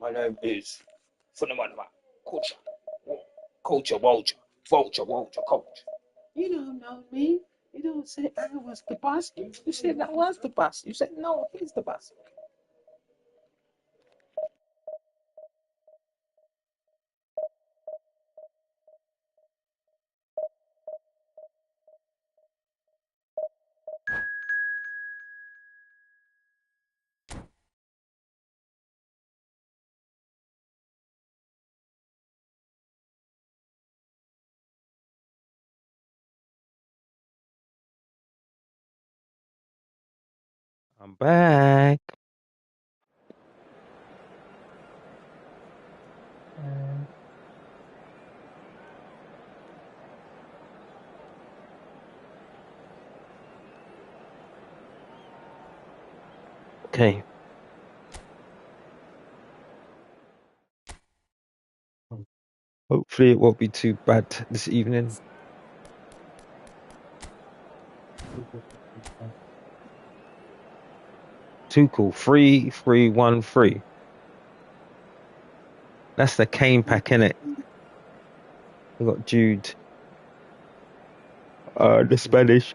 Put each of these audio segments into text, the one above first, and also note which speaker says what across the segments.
Speaker 1: My name is Phenomenal Culture. Culture Vulture. Vulture, Vulture, Culture. You don't know me. You don't say I was the boss. You said I was the boss. You said no, he's the boss.
Speaker 2: I'm back. Okay. Hopefully it won't be too bad this evening. Too cool. 3-3-1-3. That's the Kane pack, innit? We got Jude. The Spanish.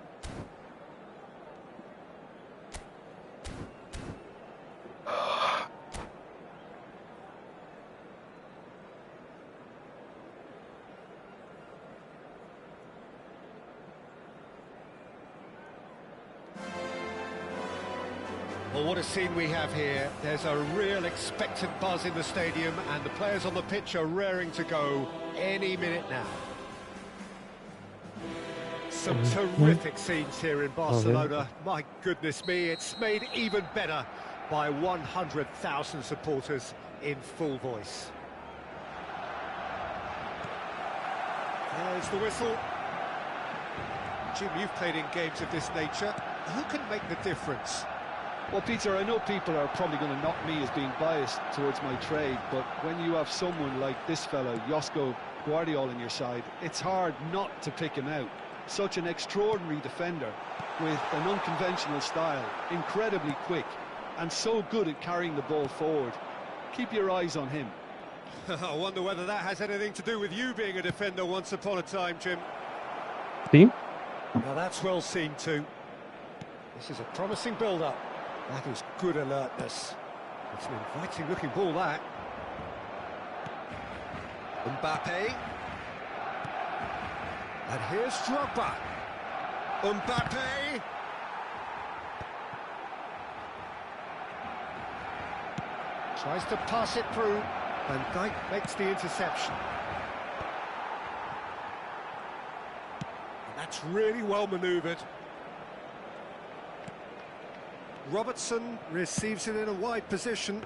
Speaker 3: Well, what a scene we have here. There's a real expectant buzz in the stadium, and the players on the pitch are raring to go any minute now. Some terrific scenes here in Barcelona. My goodness me, it's made even better by 100,000 supporters in full voice. There's the whistle. Jim, you've played in games of this nature. Who can make the difference?
Speaker 4: Well, Peter, I know people are probably going to knock me as being biased towards my trade, but when you have someone like this fella, Josko Guardiola, on your side, it's hard not to pick him out. Such an extraordinary defender with an unconventional style, incredibly quick, and so good at carrying the ball forward. Keep your eyes on him.
Speaker 3: I wonder whether that has anything to do with you being a defender once upon a time, Jim.
Speaker 2: Team?
Speaker 3: Now that's well seen too. This is a promising build-up. That is good alertness. It's an inviting looking ball, that. Mbappe. And here's Drogba. Mbappe. Tries to pass it through. Van Dijk makes the interception. And that's really well manoeuvred. Robertson receives it in a wide position.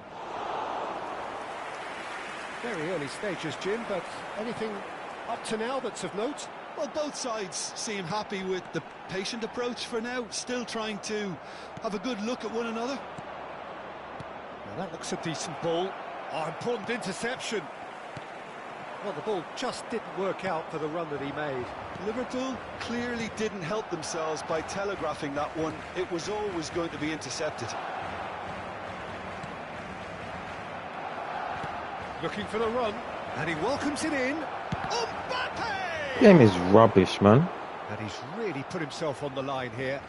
Speaker 3: Very early stages, Jim, but anything up to now that's of note?
Speaker 4: Well, both sides seem happy with the patient approach for now, still trying to have a good look at one another.
Speaker 3: Now that looks a decent ball. Oh, important interception. Well, the ball just didn't work out for the run that he made.
Speaker 4: Liverpool clearly didn't help themselves by telegraphing that one. It was always going to be intercepted.
Speaker 3: Looking for the run, and he welcomes it in. Mbappe!
Speaker 2: Game is rubbish, man.
Speaker 3: And he's really put himself on the line here.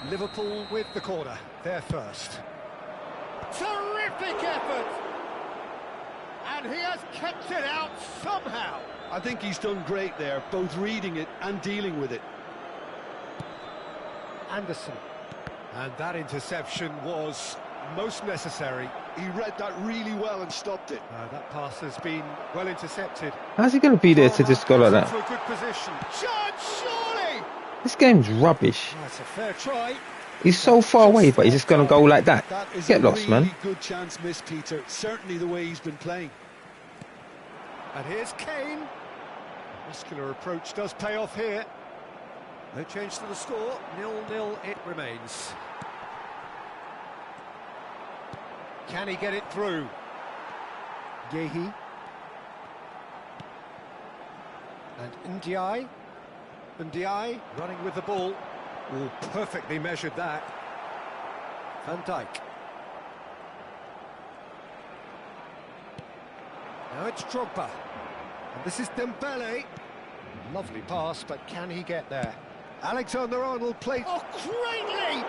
Speaker 3: Liverpool with the corner, they're first. Terrific effort! And he has kept it out somehow.
Speaker 4: I think he's done great there, both reading it and dealing with it.
Speaker 3: Anderson. And that interception was most necessary.
Speaker 4: He read that really well and stopped it.
Speaker 3: That pass has been well intercepted.
Speaker 2: How's he going to be there to just go like that?
Speaker 3: To a good position. Surely!
Speaker 2: This game's rubbish.
Speaker 3: That's a fair try.
Speaker 2: He's so far away, but he's just going to go like that.
Speaker 4: That is
Speaker 2: Get
Speaker 4: a
Speaker 2: lost,
Speaker 4: really
Speaker 2: man.
Speaker 4: good chance missed, Peter. Certainly the way he's been playing.
Speaker 3: And here's Kane. Muscular approach does pay off here. No change to the score. 0-0 it remains. Can he get it through? Yehi. And Ndiaye. Ndiaye running with the ball. Oh, perfectly measured that. Van Dijk. Now it's Drogba. And this is Dembele. Lovely pass, but can he get there? Alexander-Arnold played... Oh, great leap!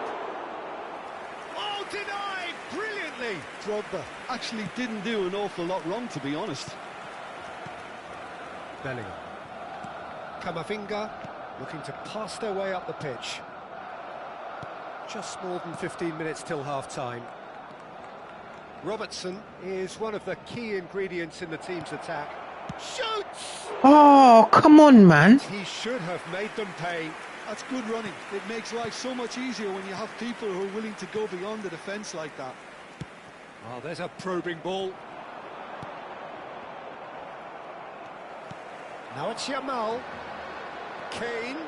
Speaker 3: Oh, denied! Brilliantly!
Speaker 4: Drogba actually didn't do an awful lot wrong, to be honest.
Speaker 3: Bellingham. Camavinga looking to pass their way up the pitch. Just more than 15 minutes till half-time. Robertson is one of the key ingredients in the team's attack. Shoots!
Speaker 2: Oh, come on, man.
Speaker 3: He should have made them pay.
Speaker 4: That's good running. It makes life so much easier when you have people who are willing to go beyond the defence like that.
Speaker 3: Oh, there's a probing ball. Now it's Yamal. Kane.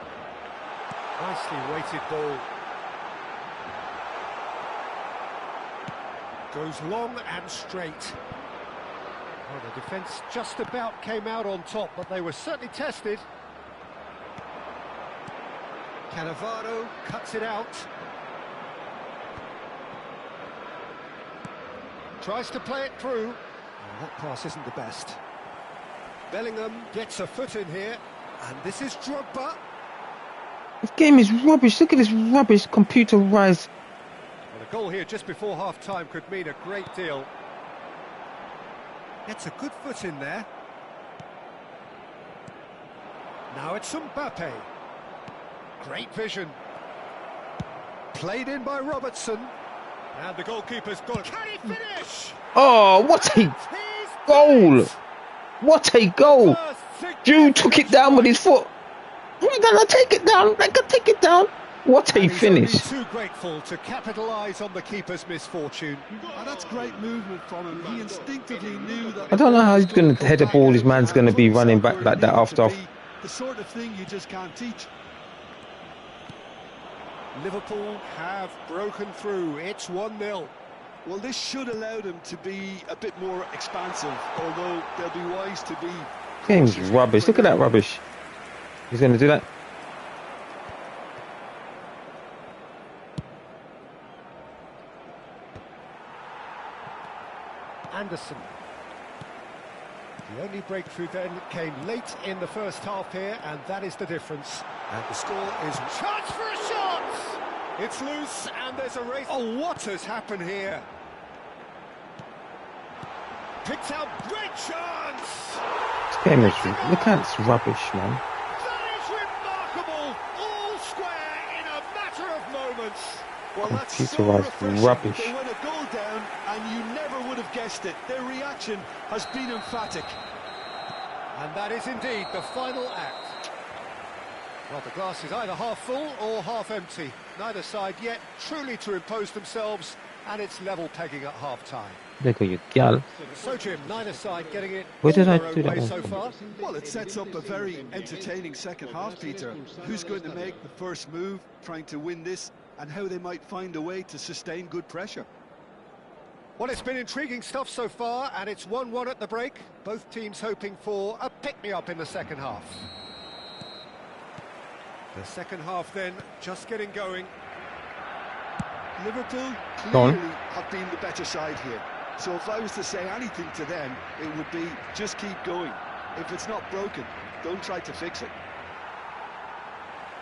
Speaker 3: Nicely weighted ball. Goes long and straight. Oh, the defence just about came out on top, but they were certainly tested. Cannavaro cuts it out. Tries to play it through. Oh, that pass isn't the best. Bellingham gets a foot in here, and this is Drogba.
Speaker 2: This game is rubbish. Look at this rubbish computerized.
Speaker 3: Well, a goal here just before half-time could mean a great deal. Gets a good foot in there. Now it's Mbappe. Great vision. Played in by Robertson. And the goalkeeper's got it. Can he finish?
Speaker 2: Oh, what a goal! What a goal! Jude took it down with his foot. We're gonna take it down. They can take it down. What a finish!
Speaker 3: He's too grateful to capitalise on the keeper's misfortune.
Speaker 4: And that's great movement from him. He instinctively knew that.
Speaker 2: I don't know how he's going to head a ball. His man's going to be running back like that after.
Speaker 4: The sort of thing you just can't teach.
Speaker 3: Liverpool have broken through. It's 1-0.
Speaker 4: Well, this should allow them to be a bit more expansive, although they'll be wise to be.
Speaker 2: Game's rubbish. Look at that rubbish. He's going to do that.
Speaker 3: Anderson. The only breakthrough then came late in the first half here, and that is the difference. And the score is... Chance for a shot! It's loose, and there's a race. Oh, what has happened here? Picked out, great chance!
Speaker 2: This game is... Look at this rubbish, man.
Speaker 3: That is remarkable! All square in a matter of moments.
Speaker 4: Well, that's so
Speaker 2: Computerized
Speaker 4: refreshing.
Speaker 2: rubbish.
Speaker 4: They went a goal down, and you never would have guessed it. Their reaction has been emphatic.
Speaker 3: And that is indeed the final act. Well, the glass is either half full or half empty. Neither side yet truly to impose themselves, and it's level pegging at half-time.
Speaker 2: Look at you, gal.
Speaker 3: So, Jim, neither side getting it
Speaker 2: Where did
Speaker 3: all
Speaker 2: I
Speaker 3: their
Speaker 2: do
Speaker 3: own
Speaker 2: that
Speaker 3: way
Speaker 2: one
Speaker 3: so
Speaker 2: from?
Speaker 3: far.
Speaker 4: Well, it sets up a very entertaining second half, Peter. Who's going to make the first move, trying to win this, and how they might find a way to sustain good pressure.
Speaker 3: Well, it's been intriguing stuff so far, and it's 1-1 at the break. Both teams hoping for a pick-me-up in the second half. The second half then just getting going.
Speaker 4: Liverpool
Speaker 2: Go on.
Speaker 4: clearly have been the better side here. So if I was to say anything to them, it would be just keep going. If it's not broken, don't try to fix it.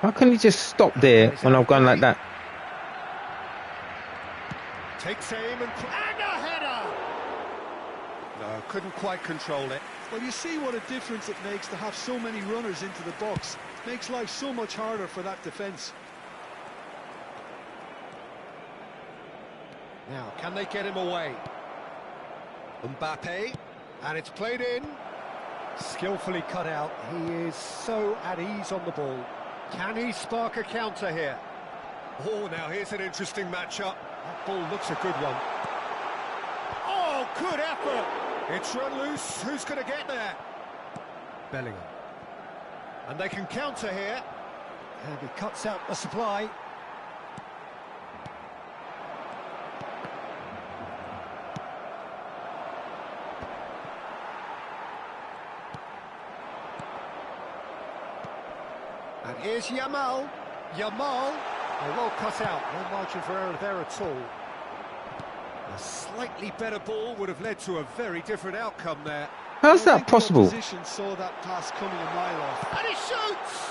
Speaker 2: How can you just stop there when I've gone like that?
Speaker 3: Takes aim and a header! No, couldn't quite control it.
Speaker 4: Well, you see what a difference it makes to have so many runners into the box. Makes life so much harder for that defence.
Speaker 3: Now, can they get him away? Mbappe, and it's played in. Skillfully cut out. He is so at ease on the ball. Can he spark a counter here? Oh, now here's an interesting matchup. That ball looks a good one. Oh, good effort! It's run loose. Who's going to get there? Bellingham. And they can counter here. And he cuts out the supply. And here's Yamal. Yamal Oh, well cut out, no margin for error there at all. A slightly better ball would have led to a very different outcome there.
Speaker 2: How's
Speaker 4: I
Speaker 2: that
Speaker 4: think the
Speaker 2: possible?
Speaker 4: opposition saw that pass coming a mile off.
Speaker 3: And he shoots!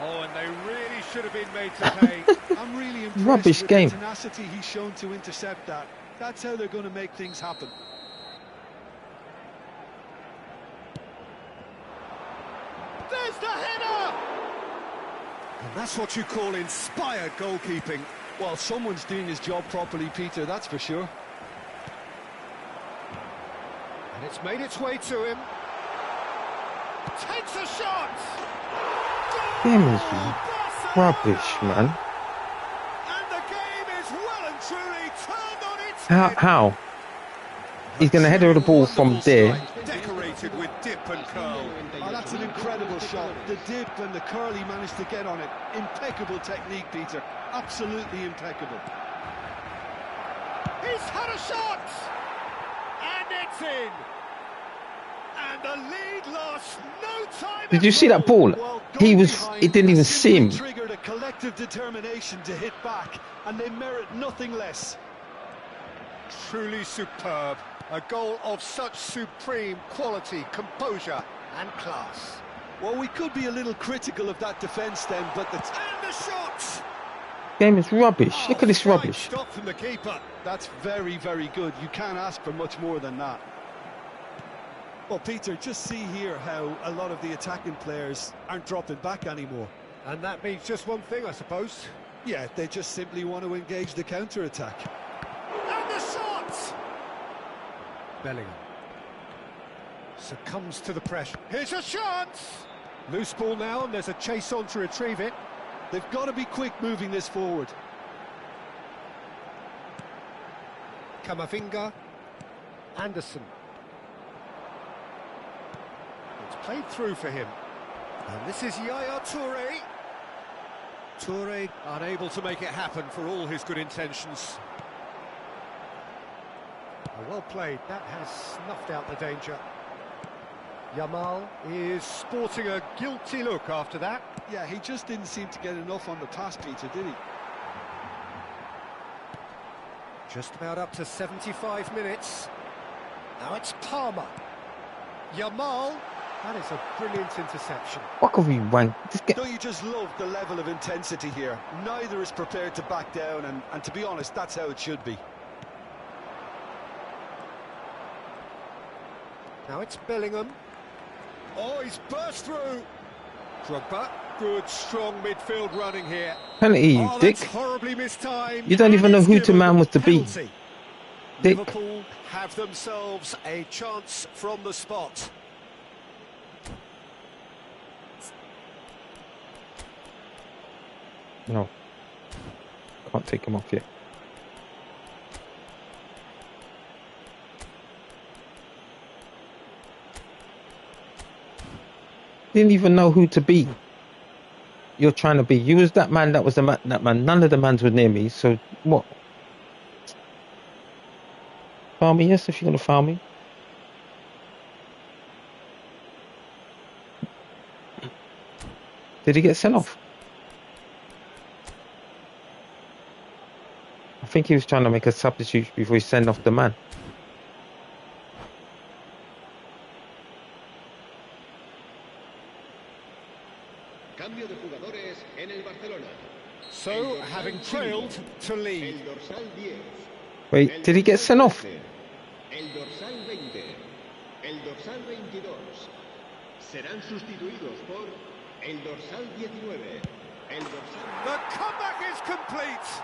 Speaker 3: Oh, and they really should have been made to pay.
Speaker 4: I'm really impressed
Speaker 2: Rubbish
Speaker 4: with
Speaker 2: game.
Speaker 4: the tenacity he's shown to intercept that. That's how they're going to make things happen.
Speaker 3: There's the header! And that's what you call inspired goalkeeping.
Speaker 4: Well, someone's doing his job properly, Peter, that's for sure.
Speaker 3: And it's made its way to him. Takes a shot!
Speaker 2: Game is rubbish, man.
Speaker 3: And the game is well and truly turned on its
Speaker 2: How? He's going to header the ball from there.
Speaker 3: Decorated with dip and curl.
Speaker 4: Oh, that's an incredible shot. The dip and the curl he managed to get on it. Impeccable technique, Peter. Absolutely impeccable.
Speaker 3: He's had a shot! And it's in! And the lead lost no time.
Speaker 2: Did you see that ball?
Speaker 4: Well,
Speaker 2: He
Speaker 4: behind,
Speaker 2: didn't even see him.
Speaker 4: Triggered a collective determination to hit back, and they merit nothing less.
Speaker 3: Truly superb. A goal of such supreme quality, composure and class.
Speaker 4: Well, we could be a little critical of that defence then, but
Speaker 3: And the shot!
Speaker 2: Game is rubbish. Look at this
Speaker 3: Fine
Speaker 2: rubbish.
Speaker 3: stop from the keeper.
Speaker 4: that's very, very good. You can't ask for much more than that. Well, Peter, just see here how a lot of the attacking players aren't dropping back anymore.
Speaker 3: And that means just one thing, I suppose.
Speaker 4: Yeah, they just simply want to engage the counter-attack.
Speaker 3: And the shot! Bellingham succumbs to the pressure. Here's a chance! Loose ball now, and there's a chase on to retrieve it.
Speaker 4: They've got to be quick moving this forward.
Speaker 3: Camavinga. Anderson. It's played through for him. And this is Yaya Toure. Toure unable to make it happen for all his good intentions. Well played, that has snuffed out the danger. Yamal is sporting a guilty look after that.
Speaker 4: Yeah, he just didn't seem to get enough on the pass, Peter, did he?
Speaker 3: Just about up to 75 minutes. Now it's Palmer. Yamal. That is a brilliant interception.
Speaker 2: Fuck off, you wank.
Speaker 4: Don't you just love the level of intensity here? Neither is prepared to back down, and to be honest, that's how it should be.
Speaker 3: Now it's Bellingham. Oh, he's burst through. Drogba. Good, strong midfield running here.
Speaker 2: Penalty, you
Speaker 3: Oh,
Speaker 2: dick.
Speaker 3: that's horribly mistimed.
Speaker 2: You don't even know who to
Speaker 3: Given
Speaker 2: man was to be.
Speaker 3: penalty.
Speaker 2: Dick.
Speaker 3: Liverpool have themselves a chance from the spot.
Speaker 2: No. Can't take him off yet. Didn't even know who to be. You're trying to be. You was that man, that was the man, that man. None of the mans were near me, so what? Foul me, yes, if you're going to foul me. Did he get sent off? I think he was trying to make a substitute before he sent off the man.
Speaker 3: So, having trailed to lead.
Speaker 2: Wait, did he get sent off?
Speaker 5: El dorsal 20, el dorsal 22 serán sustituidos por el dorsal 19, el dorsal...
Speaker 3: The comeback is complete.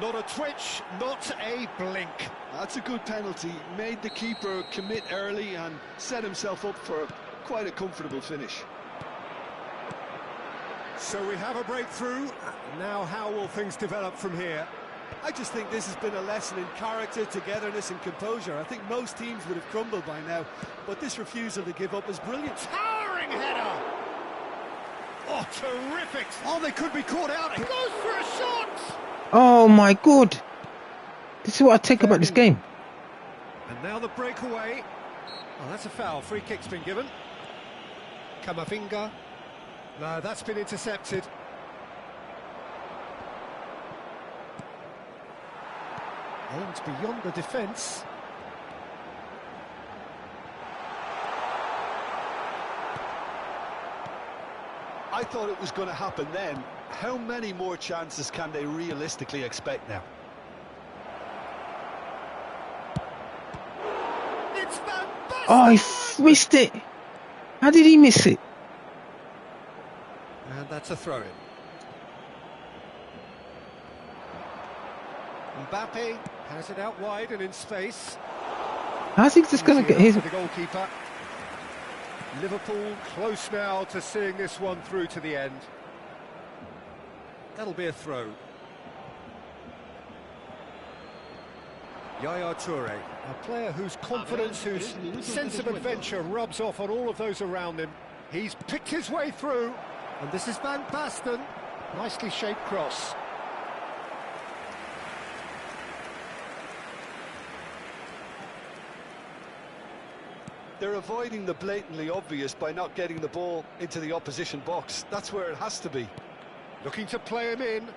Speaker 3: Not a twitch, not a blink.
Speaker 4: That's a good penalty. Made the keeper commit early and set himself up for quite a comfortable finish.
Speaker 3: So we have a breakthrough. Now how will things develop from here?
Speaker 4: I just think this has been a lesson in character, togetherness and composure. I think most teams would have crumbled by now, but this refusal to give up is brilliant.
Speaker 3: Towering header! Oh, terrific! Oh, they could be caught out. He goes for a shot!
Speaker 2: Oh my god! This is what I take about this game.
Speaker 3: And now the breakaway. Oh, that's a foul. Free kick's been given. Camavinga. No, that's been intercepted. Aimed beyond the defence.
Speaker 4: I thought it was going to happen then. How many more chances can they realistically expect now?
Speaker 3: It's Van Basten!
Speaker 2: Oh, he missed it. How did he miss it?
Speaker 3: And that's a throw-in. Mbappe has it out wide and in space.
Speaker 2: How's he just going to get his...
Speaker 3: For the goalkeeper. Liverpool close now to seeing this one through to the end. That'll be a throw. Yaya Toure, a player whose confidence, whose sense of adventure rubs off on all of those around him. He's picked his way through, and this is Van Basten. Nicely shaped cross.
Speaker 4: They're avoiding the blatantly obvious by not getting the ball into the opposition box. That's where it has to be.
Speaker 3: Looking to play him in,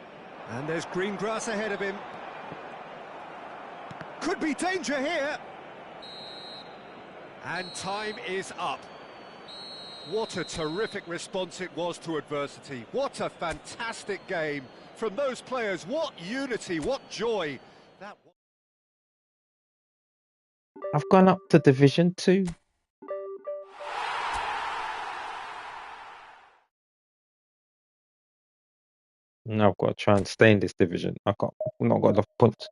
Speaker 3: and there's green grass ahead of him. Could be danger here. And time is up. What a terrific response it was to adversity. What a fantastic game from those players. What unity, what joy.
Speaker 2: I've gone up to Division 2. Now I've got to try and stay in this division. I've not got enough points.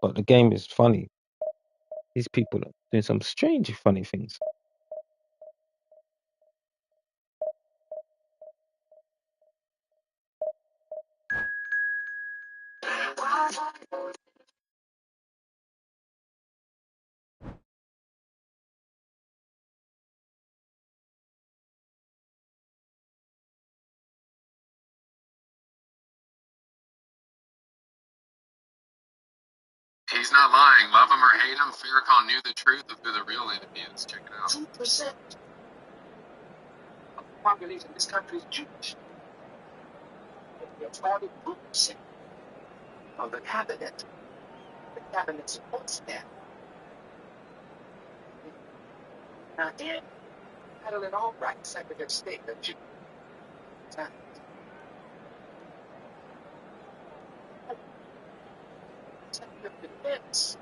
Speaker 2: But the game is funny. These people are doing some strange funny things.
Speaker 6: He's not lying. Love him or hate him, Farrakhan knew the truth of who the real enemy is. Check it out.
Speaker 1: 2% of the population in this country is Jewish. 42% of the cabinet supports that. Now, then, Madeleine Albright, Secretary of State of Jews. Secretary of Defense.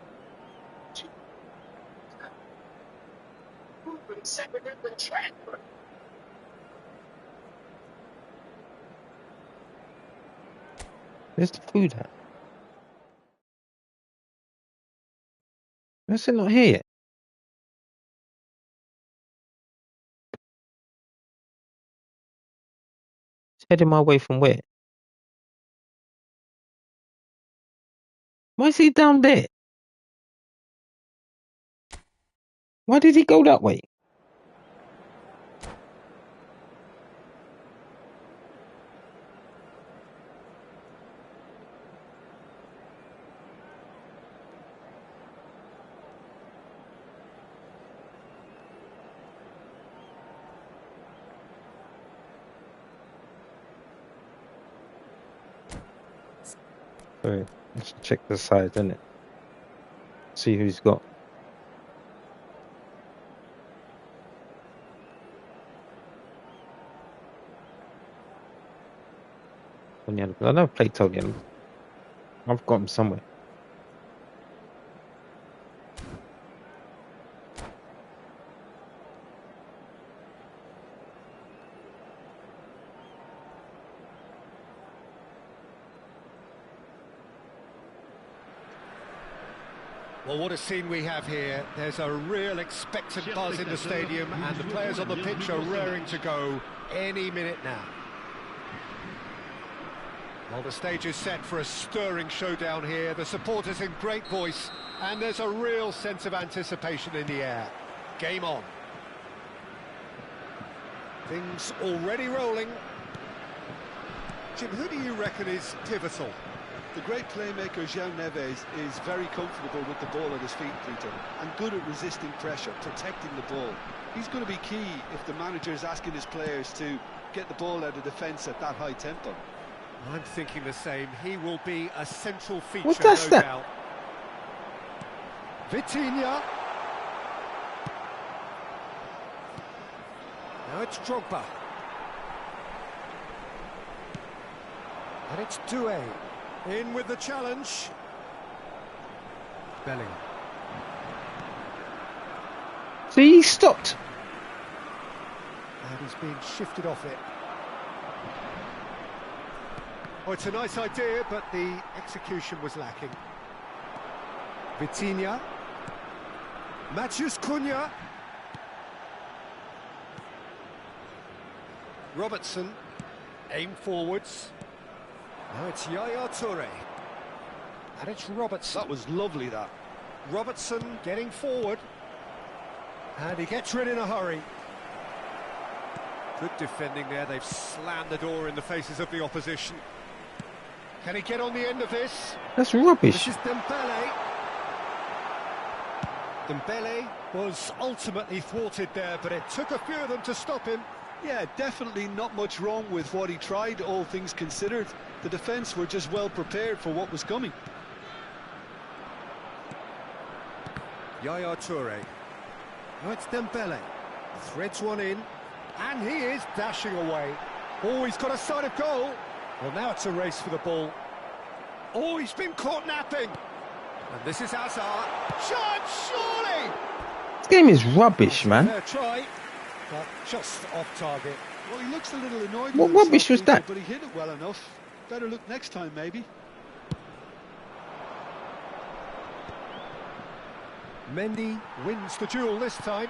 Speaker 1: Secretary of the Treasury.
Speaker 2: Where's the food at? Is it not here yet? It's heading my way from where? Why is he down there? Why did he go that way? Sorry, let's check the side, innit? See who he's got. I never played Tony. I've got him somewhere.
Speaker 3: Well, what a scene we have here. There's a real expectant buzz in the stadium, and the players on the pitch are raring to go any minute now. Well, the stage is set for a stirring showdown here. The supporters in great voice, and there's a real sense of anticipation in the air. Game on. Things already rolling. Jim, who do you reckon is pivotal?
Speaker 4: The great playmaker João Neves is very comfortable with the ball at his feet, Peter, and good at resisting pressure, protecting the ball. He's going to be key if the manager is asking his players to get the ball out of defence at that high tempo.
Speaker 3: I'm thinking the same. He will be a central feature,
Speaker 2: What does
Speaker 3: no
Speaker 2: that?
Speaker 3: doubt. Vitinha. Now it's Drogba. And it's Doué. In with the challenge. Bellingham.
Speaker 2: See, he stopped.
Speaker 3: And he's being shifted off it. Oh, it's a nice idea, but the execution was lacking. Vitinha. Matheus Cunha. Robertson. Aim forwards. Now it's Yaya Toure. And it's Robertson.
Speaker 4: That was lovely, that.
Speaker 3: Robertson getting forward. And he gets rid in a hurry. Good defending there. They've slammed the door in the faces of the opposition. Can he get on the end of this?
Speaker 2: That's rubbish.
Speaker 3: This is Dembele. Dembele was ultimately thwarted there, but it took a few of them to stop him.
Speaker 4: Yeah, definitely not much wrong with what he tried, all things considered. The defence were just well prepared for what was coming.
Speaker 3: Yaya Toure. Now it's Dembele. Threads one in. And he is dashing away. Oh, he's got a sight of goal. Well, now it's a race for the ball. Oh, he's been caught napping. And this is Hazard. Shot, surely!
Speaker 2: This game is rubbish, man.
Speaker 3: Fair try, but just off target.
Speaker 4: Well, he looks a little annoyed
Speaker 2: What
Speaker 4: with
Speaker 2: rubbish was
Speaker 4: himself,
Speaker 2: that?
Speaker 4: But he hit it well enough. Better look next time, maybe.
Speaker 3: Mendy wins the duel this time.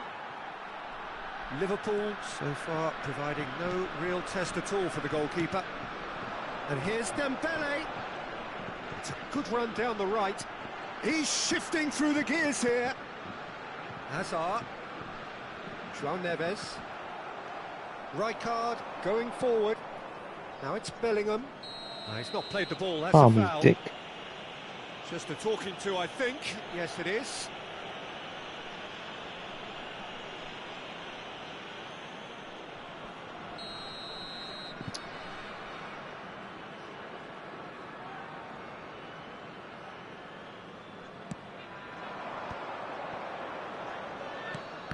Speaker 3: Liverpool so far providing no real test at all for the goalkeeper. And here's Dembele. It's a good run down the right. He's shifting through the gears here. Hazard. João Neves. Rijkaard going forward. Now it's Bellingham. He's not played the ball, that's a
Speaker 2: Army
Speaker 3: foul.
Speaker 2: dick.
Speaker 3: Just a talking to, I think. Yes, it is.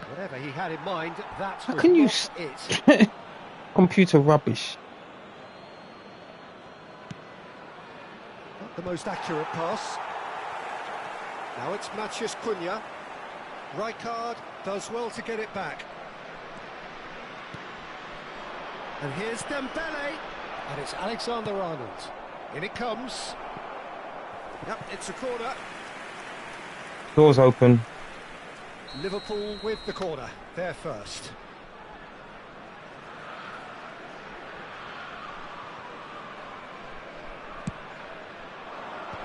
Speaker 3: Whatever he had in mind, that
Speaker 2: How
Speaker 3: was
Speaker 2: can you
Speaker 3: not it.
Speaker 2: computer rubbish?
Speaker 3: Not the most accurate pass. Now it's Matheus Cunha. Rijkaard does well to get it back. And here's Dembele. And it's Alexander-Arnold. In it comes. Yep, it's a corner.
Speaker 2: Doors open.
Speaker 3: Liverpool with the corner. They're first.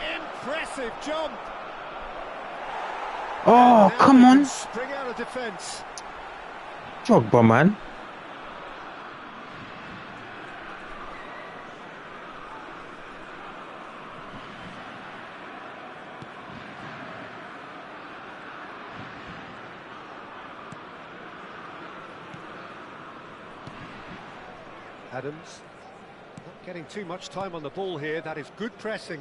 Speaker 3: Impressive jump.
Speaker 2: Oh, come on.
Speaker 3: Spring out of defence.
Speaker 2: Drogba, man.
Speaker 3: Adams. Not getting too much time on the ball here. That is good pressing.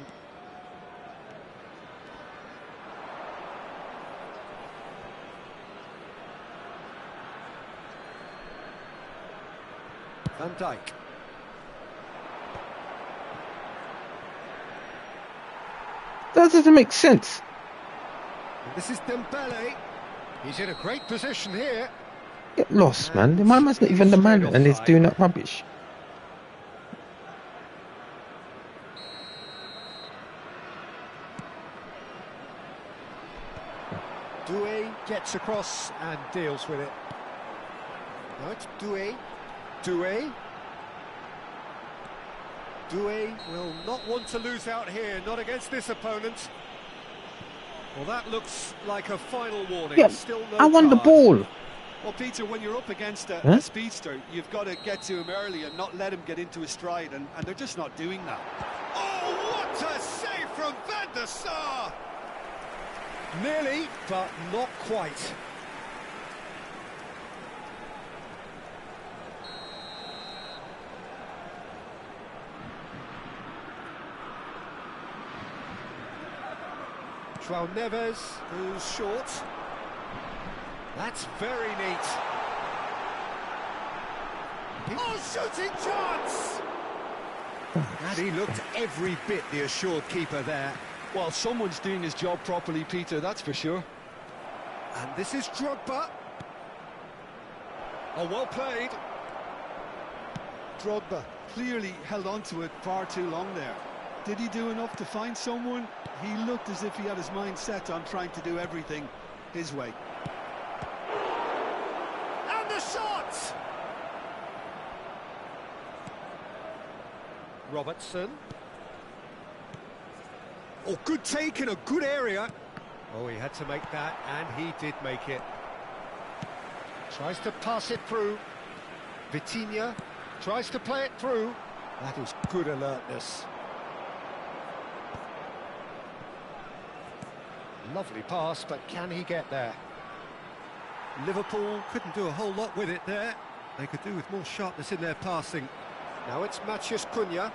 Speaker 3: Van Dijk.
Speaker 2: That doesn't make sense.
Speaker 3: And this is Dembele. He's in a great position here.
Speaker 2: Get lost, man. The man's not even the man, and he's doing that rubbish.
Speaker 3: Doué gets across and deals with it. Now it's Doué. Doué. Doué will not want to lose out here, not against this opponent. Well, that looks like a final warning.
Speaker 2: Yeah,
Speaker 3: Still no
Speaker 2: I won the
Speaker 3: card.
Speaker 2: ball.
Speaker 4: Well, Peter, when you're up against
Speaker 2: Huh?
Speaker 4: a speedster, you've got to get to him early and not let him get into his stride, and they're just not doing that.
Speaker 3: Oh, what a save from Van der Sar! Nearly, but not quite. João Neves, who's short. That's very neat. Oh, shooting chance! And he looked every bit the assured keeper there.
Speaker 4: Well, someone's doing his job properly, Peter, that's for sure.
Speaker 3: And this is Drogba. Oh, well played.
Speaker 4: Drogba clearly held on to it far too long there. Did he do enough to find someone? He looked as if he had his mind set on trying to do everything his way.
Speaker 3: And the shot! Robertson. Oh, good take in a good area. Oh, he had to make that, and he did make it. Tries to pass it through. Vitinha tries to play it through. That is good alertness. Lovely pass, but can he get there? Liverpool couldn't do a whole lot with it there. They could do with more sharpness in their passing. Now it's Matheus Cunha.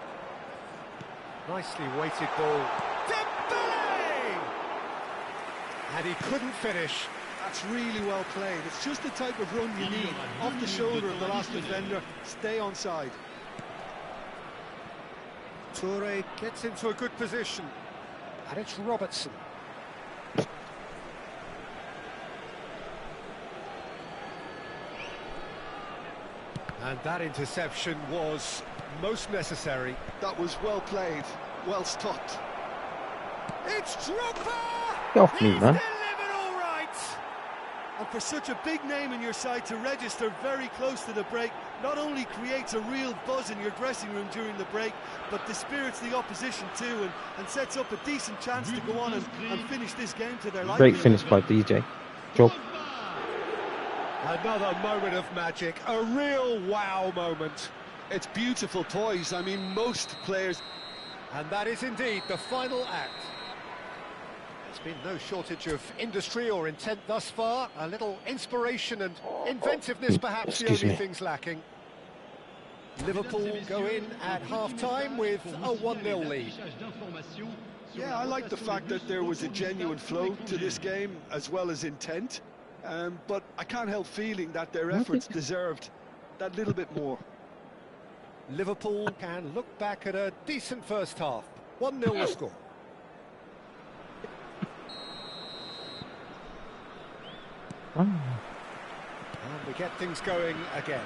Speaker 3: Nicely weighted ball. Dembele! And he couldn't finish.
Speaker 4: That's really well played. It's just the type of run you need. Off the shoulder of the last defender, stay onside.
Speaker 3: Toure gets into a good position. And it's Robertson. And that interception was most necessary.
Speaker 4: That was well played, well stopped.
Speaker 3: It's Drogba!
Speaker 2: Get off me,
Speaker 3: He's
Speaker 2: man.
Speaker 3: delivered all right!
Speaker 4: And for such a big name in your side to register very close to the break, not only creates a real buzz in your dressing room during the break, but dispirits the opposition too, and sets up a decent chance to go on and finish this game to their liking.
Speaker 2: Great finish by DJ. Job.
Speaker 3: Another moment of magic, a real wow moment.
Speaker 4: It's beautiful poise. I mean, most players...
Speaker 3: And that is indeed the final act. There's been no shortage of industry or intent thus far. A little inspiration and inventiveness perhaps the only things lacking. Liverpool go in at half-time with a 1-0 lead.
Speaker 4: Yeah, I like the fact that there was a genuine flow to this game as well as intent. But I can't help feeling that their efforts deserved that little bit more.
Speaker 3: Liverpool can look back at a decent first half. 1-0 the score. And we get things going again.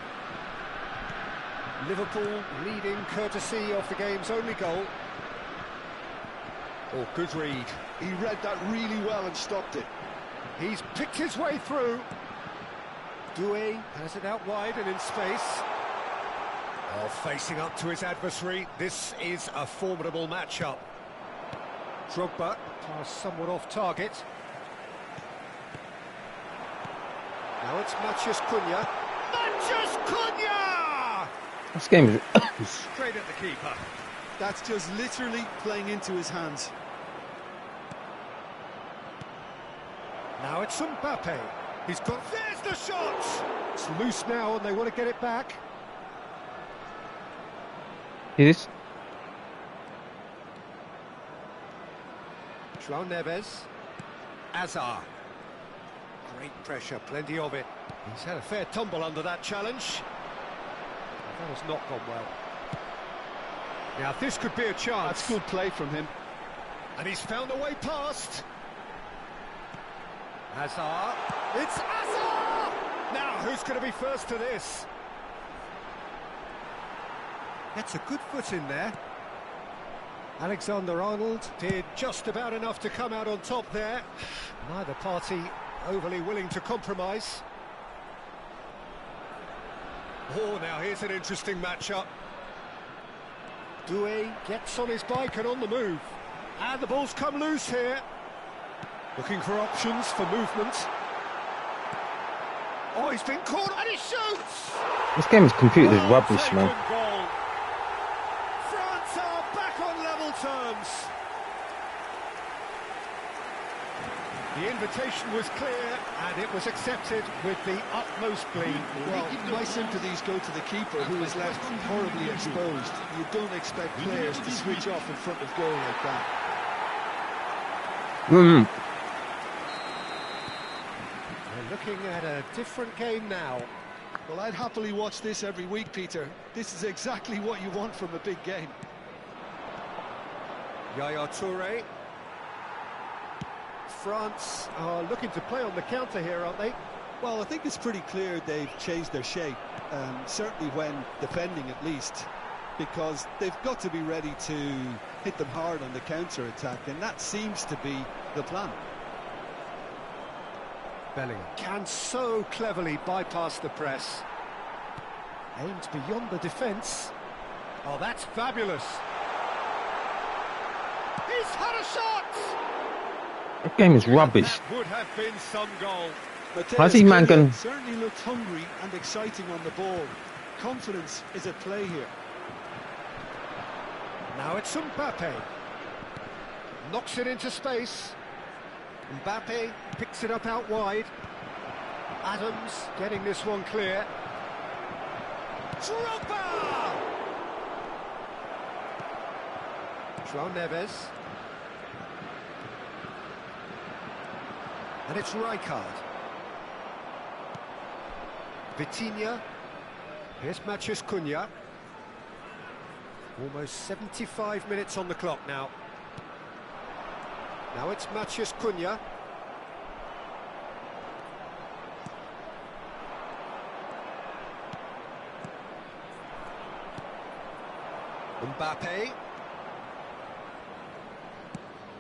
Speaker 3: Liverpool leading courtesy of the game's only goal. Oh, good read.
Speaker 4: He read that really well and stopped it.
Speaker 3: He's picked his way through. Doué has it out wide and in space. Oh, facing up to his adversary. This is a formidable matchup. Drogba passed somewhat off target. Now it's Matheus Cunha. Matheus Cunha!
Speaker 2: This game is...
Speaker 3: Straight at the keeper.
Speaker 4: That's just literally playing into his hands.
Speaker 3: Now it's Mbappe. He's got... There's the shot! It's loose now and they want to get it back.
Speaker 2: Yes.
Speaker 3: João Neves. Azar. Great pressure, plenty of it. He's had a fair tumble under that challenge. That has not gone well. Now this could be a chance.
Speaker 4: That's good play from him.
Speaker 3: And he's found a way past. Azar. It's Azar! Now who's going to be first to this? That's a good foot in there. Alexander-Arnold did just about enough to come out on top there. Neither party overly willing to compromise. Oh, now here's an interesting matchup. Doué gets on his bike and on the move. And the ball's come loose here. Looking for options for movement. Oh, he's been caught and he shoots!
Speaker 2: This game's computer is rubbish, man.
Speaker 3: Goal. France are back on level terms. The invitation was clear and it was accepted with the utmost glee.
Speaker 4: Well, my sympathies go to the keeper who is left horribly exposed. You don't expect players to switch off in front of goal like that.
Speaker 2: Mm.
Speaker 3: We're looking at a different game now.
Speaker 4: Well, I'd happily watch this every week, Peter. This is exactly what you want from a big game.
Speaker 3: Yaya Toure. France are looking to play on the counter here, aren't they?
Speaker 4: Well, I think it's pretty clear they've changed their shape, certainly when defending at least, because they've got to be ready to hit them hard on the counter-attack, and that seems to be the plan.
Speaker 3: Bellingham can so cleverly bypass the press. Aimed beyond the defence. Oh, that's fabulous. He's had a shot!
Speaker 2: That game is rubbish.
Speaker 3: That would have been some goal.
Speaker 2: How's he man going?
Speaker 4: Certainly looked hungry and exciting on the ball. Confidence is at play here.
Speaker 3: Now it's Mbappe. Knocks it into space. Mbappe picks it up out wide. Adams getting this one clear. Drogba! João Neves. And it's Rijkaard. Vitinha. Here's Matheus Cunha. Almost 75 minutes on the clock now. Now it's Matheus Cunha. Mbappe.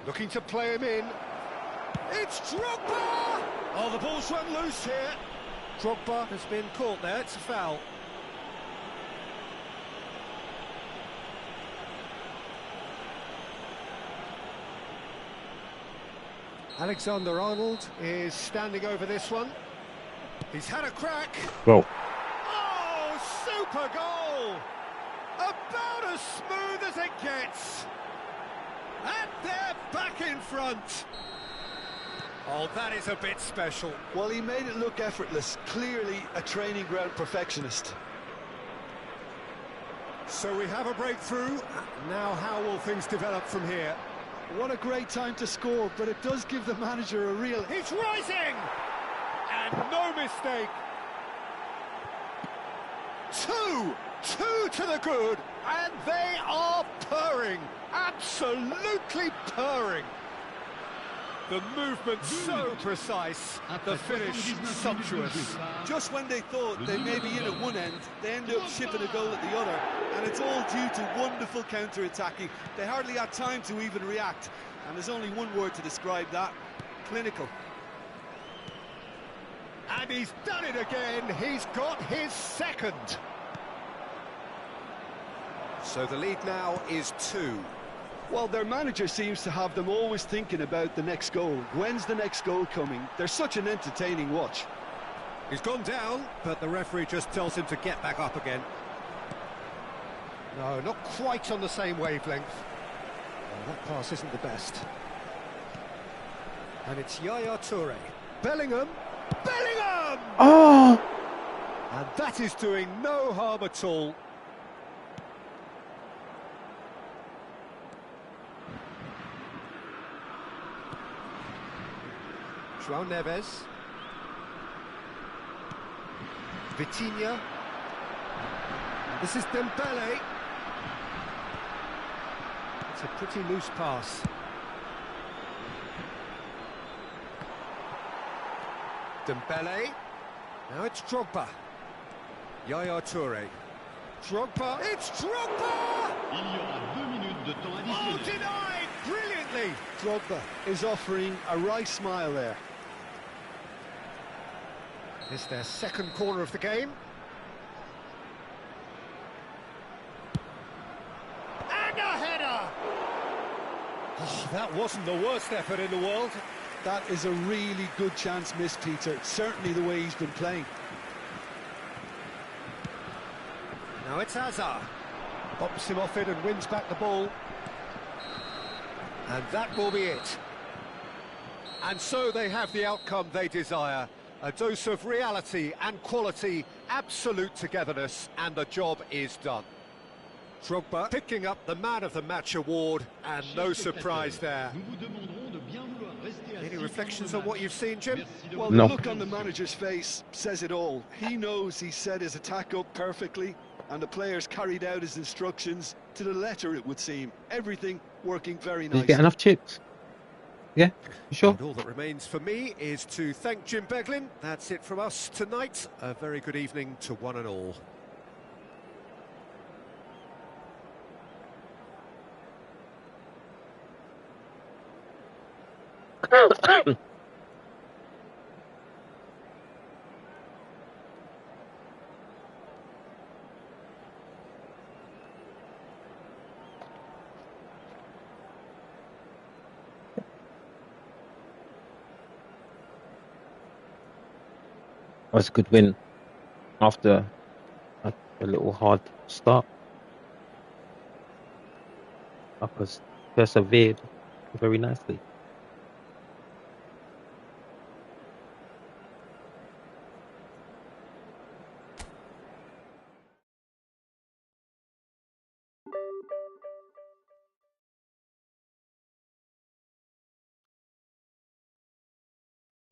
Speaker 3: Looking to play him in. It's Drogba! Oh, the ball's run loose here. Drogba has been caught there, it's a foul. Alexander-Arnold is standing over this one. He's had a crack.
Speaker 2: Go.
Speaker 3: Oh, super goal! About as smooth as it gets. And they're back in front. Oh, that is a bit special.
Speaker 4: Well, he made it look effortless. Clearly a training ground perfectionist.
Speaker 3: So we have a breakthrough. Now how will things develop from here?
Speaker 4: What a great time to score, but it does give the manager a real...
Speaker 3: He's rising! And no mistake. Two to the good, and they are purring. Absolutely purring. The movement so precise, the finish sumptuous.
Speaker 4: Just when they thought they may be in at one end, they end up shipping a goal at the other, and it's all due to wonderful counter-attacking. They hardly had time to even react, and there's only one word to describe that: clinical.
Speaker 3: And he's done it again. He's got his second. So the lead now is 2.
Speaker 4: Well, their manager seems to have them always thinking about the next goal. When's the next goal coming? They're such an entertaining watch.
Speaker 3: He's gone down, but the referee just tells him to get back up again. No, not quite on the same wavelength. Well, that pass isn't the best. And it's Yaya Toure. Bellingham! Bellingham!
Speaker 2: Oh!
Speaker 3: And that is doing no harm at all. João Neves. Vitinha. This is Dembele. It's a pretty loose pass. Dembele. Now it's Drogba. Yaya Toure. Drogba. It's Drogba! Oh, denied! Brilliantly!
Speaker 4: Drogba is offering a right smile there.
Speaker 3: It's their second corner of the game. And a header! Oh, that wasn't the worst effort in the world.
Speaker 4: That is a really good chance missed, Peter. Certainly the way he's been playing.
Speaker 3: Now it's Hazard. Bumps him off it and wins back the ball. And that will be it. And so they have the outcome they desire. A dose of reality and quality, absolute togetherness, and the job is done. Drogba picking up the Man of the Match award, and no surprise there. Any reflections on what you've seen, Jim?
Speaker 4: Well,
Speaker 2: No.
Speaker 4: the look on the manager's face says it all. He knows he set his attack up perfectly, and the players carried out his instructions to the letter, it would seem. Everything working very
Speaker 2: Did you
Speaker 4: nicely.
Speaker 2: get enough chips? Yeah, you sure?
Speaker 3: And all that remains for me is to thank Jim Beglin. That's it from us tonight. A very good evening to one and all.
Speaker 2: That's a good win after a little hard start. Uppers persevered very nicely.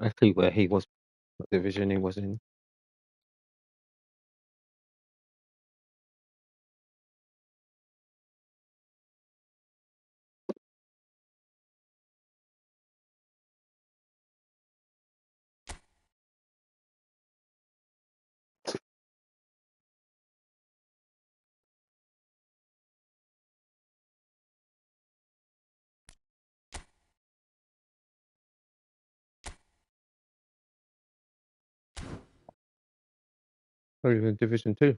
Speaker 2: Actually, where he was, what division he was in. Oh, he was in Division 2.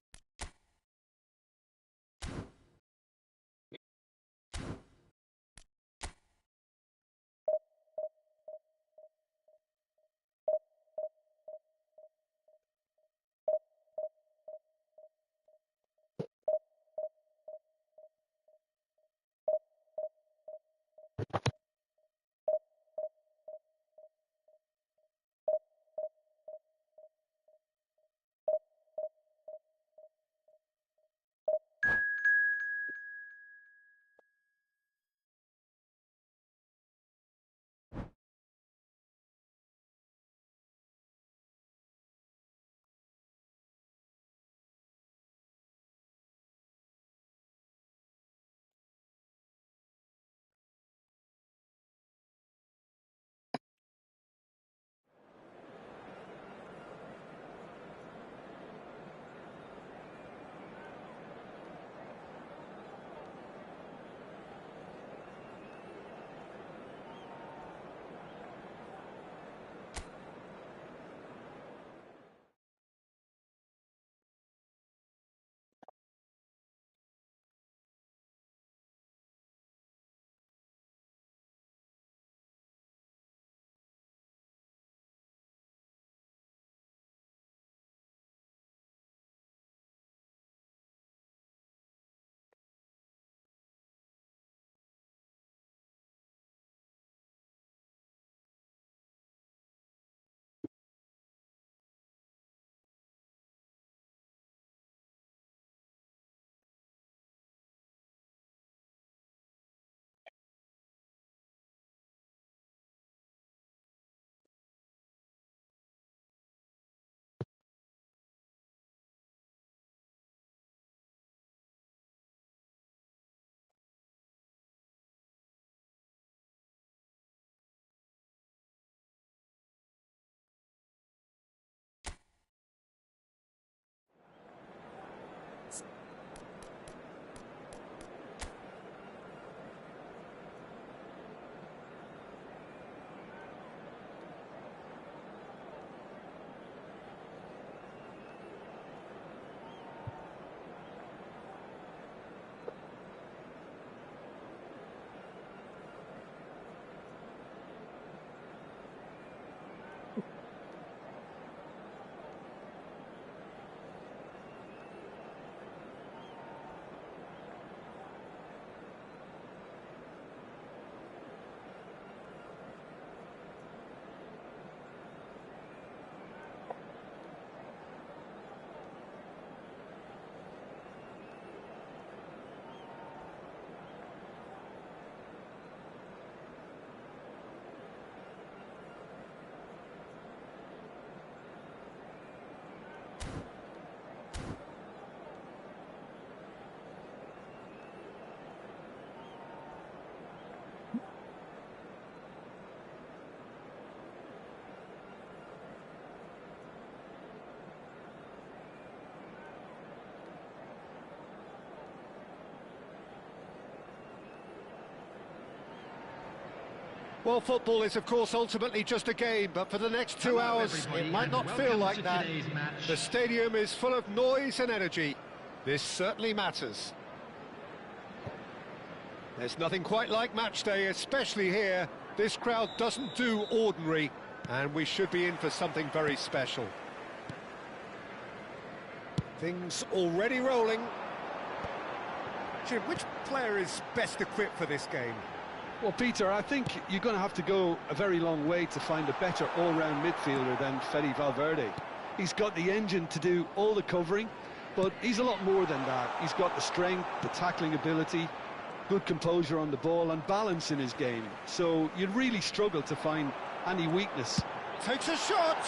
Speaker 3: Well, football is, of course, ultimately just a game, but for the next 2 hours, it might not feel like that. The stadium is full of noise and energy. This certainly matters. There's nothing quite like match day, especially here. This crowd doesn't do ordinary, and we should be in for something very special. Things already rolling. Jim, which player is best equipped for this game?
Speaker 4: Well, Peter, I think you're going to have to go a very long way to find a better all-round midfielder than Fede Valverde. He's got the engine to do all the covering, but he's a lot more than that. He's got the strength, the tackling ability, good composure on the ball and balance in his game. So you'd really struggle to find any weakness.
Speaker 3: Takes a shot!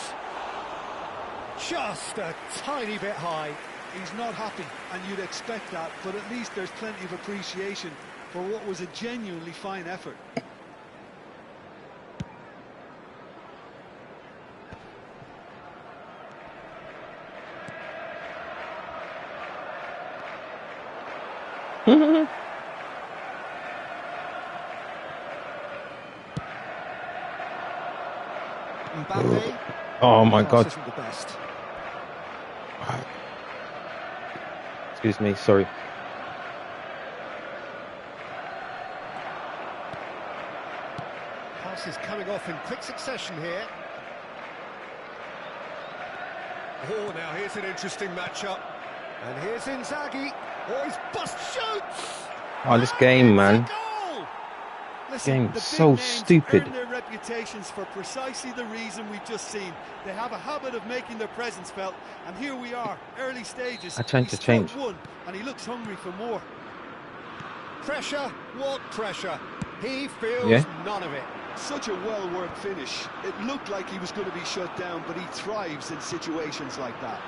Speaker 3: Just a tiny bit high.
Speaker 4: He's not happy, and you'd expect that, but at least there's plenty of appreciation for what was a genuinely fine effort.
Speaker 3: Mbappe.
Speaker 2: Oh my God.
Speaker 3: Isn't the best.
Speaker 2: Excuse me, sorry.
Speaker 3: Passes coming off in quick succession here. Oh, now here's an interesting matchup. And here's Inzaghi. Oh, he's bust shoots!
Speaker 2: Oh, this game, man.
Speaker 4: Listen,
Speaker 2: Game's so stupid.
Speaker 4: Earn their reputations for precisely the reason we've just seen. They have a habit of making their presence felt, and here we are, early stages.
Speaker 2: I tried to change.
Speaker 4: One, and he looks hungry for more.
Speaker 3: Pressure? What pressure? He feels none of it.
Speaker 4: Such a well-worked finish. It looked like he was going to be shut down, but he thrives in situations like that.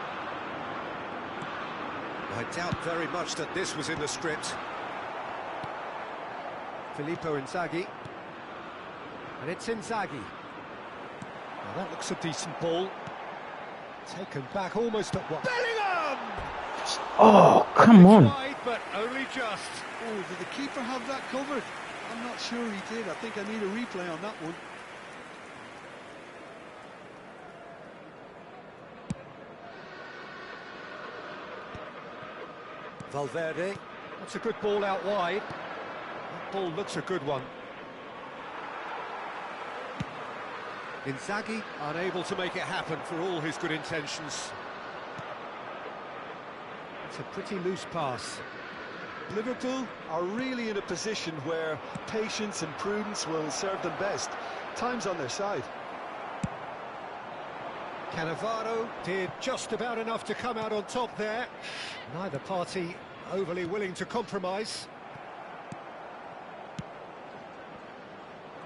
Speaker 3: I doubt very much that this was in the script. Filippo Inzaghi. And it's Inzaghi. Now that looks a decent ball. Taken back almost at one. Bellingham!
Speaker 2: Oh, come on.
Speaker 3: Wide, but only just.
Speaker 4: Oh, did the keeper have that covered? I'm not sure he did. I think I need a replay on that one.
Speaker 3: Valverde. That's a good ball out wide. That ball looks a good one. Inzaghi unable to make it happen for all his good intentions. It's a pretty loose pass.
Speaker 4: Liverpool are really in a position where patience and prudence will serve them best. Time's on their side.
Speaker 3: Cannavaro did just about enough to come out on top there. Neither party overly willing to compromise.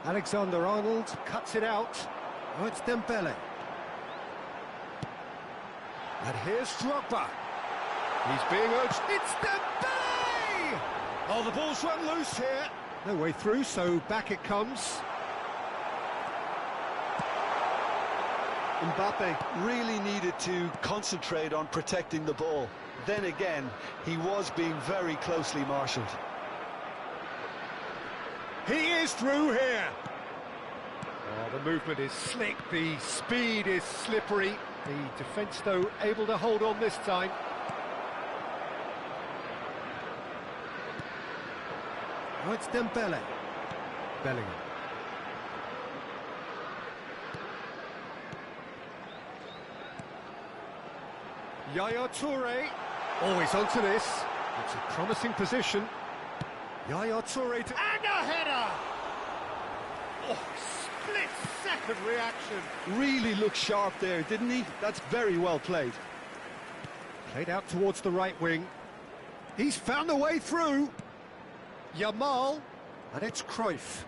Speaker 3: Alexander-Arnold cuts it out. Oh, it's Dembele. And here's Drogba. He's being urged. It's Dembele! Oh, the ball's run loose here. No way through, so back it comes.
Speaker 4: Mbappe really needed to concentrate on protecting the ball. Then again, he was being very closely marshalled.
Speaker 3: He is through here. Oh, the movement is slick, the speed is slippery. The defence, though, able to hold on this time. Oh, it's Dembele. Bellingham. Yaya Toure. Oh, he's onto this. It's a promising position. Yaya Toure to... And a header! Oh, split-second reaction.
Speaker 4: Really looked sharp there, didn't he? That's very well played.
Speaker 3: Played out towards the right wing. He's found a way through. Yamal. And it's Cruyff.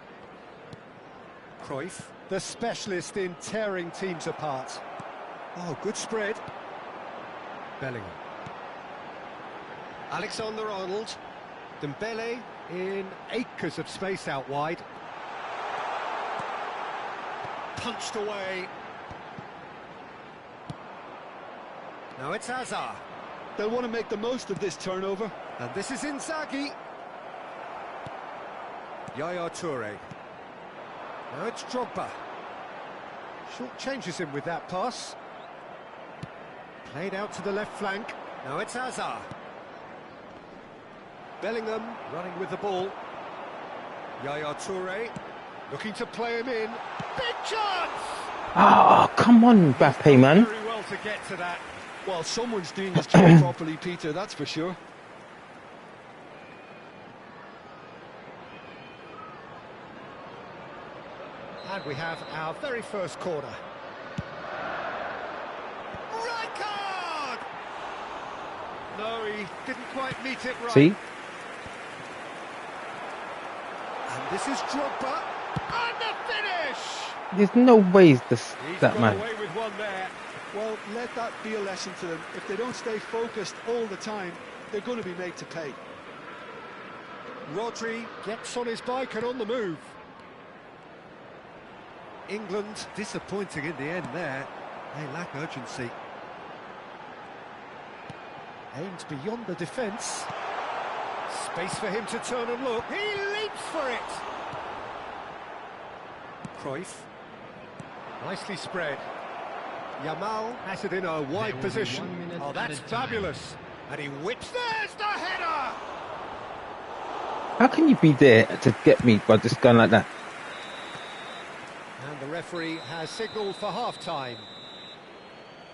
Speaker 3: Cruyff, the specialist in tearing teams apart. Oh, good spread. Bellingham. Alexander-Arnold. Dembele in acres of space out wide. Punched away. Now it's Hazard.
Speaker 4: They'll want to make the most of this turnover.
Speaker 3: And this is Inzaghi. Yaya Toure. Now it's Drogba. Short changes him with that pass. Played out to the left flank. Now it's Hazard. Bellingham running with the ball. Yaya Toure looking to play him in. Big chance!
Speaker 2: Oh, come on, Mbappe, man.
Speaker 3: Very well to get to that.
Speaker 4: Well, someone's doing his job properly, Peter, that's for sure.
Speaker 3: And we have our very first corner. Right card! No, he didn't quite meet it right.
Speaker 2: See?
Speaker 3: And this is Drogba. And the finish!
Speaker 2: There's no ways
Speaker 3: He's
Speaker 2: that
Speaker 3: got
Speaker 2: man.
Speaker 3: away with one there.
Speaker 4: Well, let that be a lesson to them. If they don't stay focused all the time, they're going to be made to pay.
Speaker 3: Rodri gets on his bike and on the move. England disappointing in the end there. They lack urgency. Aimed beyond the defence. Space for him to turn and look. He leaps for it. Cruyff. Nicely spread. Yamal has it in a wide position. Oh, that's fabulous. And he whips. There's the header!
Speaker 2: How can you be there to get me by just going like that?
Speaker 3: And the referee has signalled for half-time.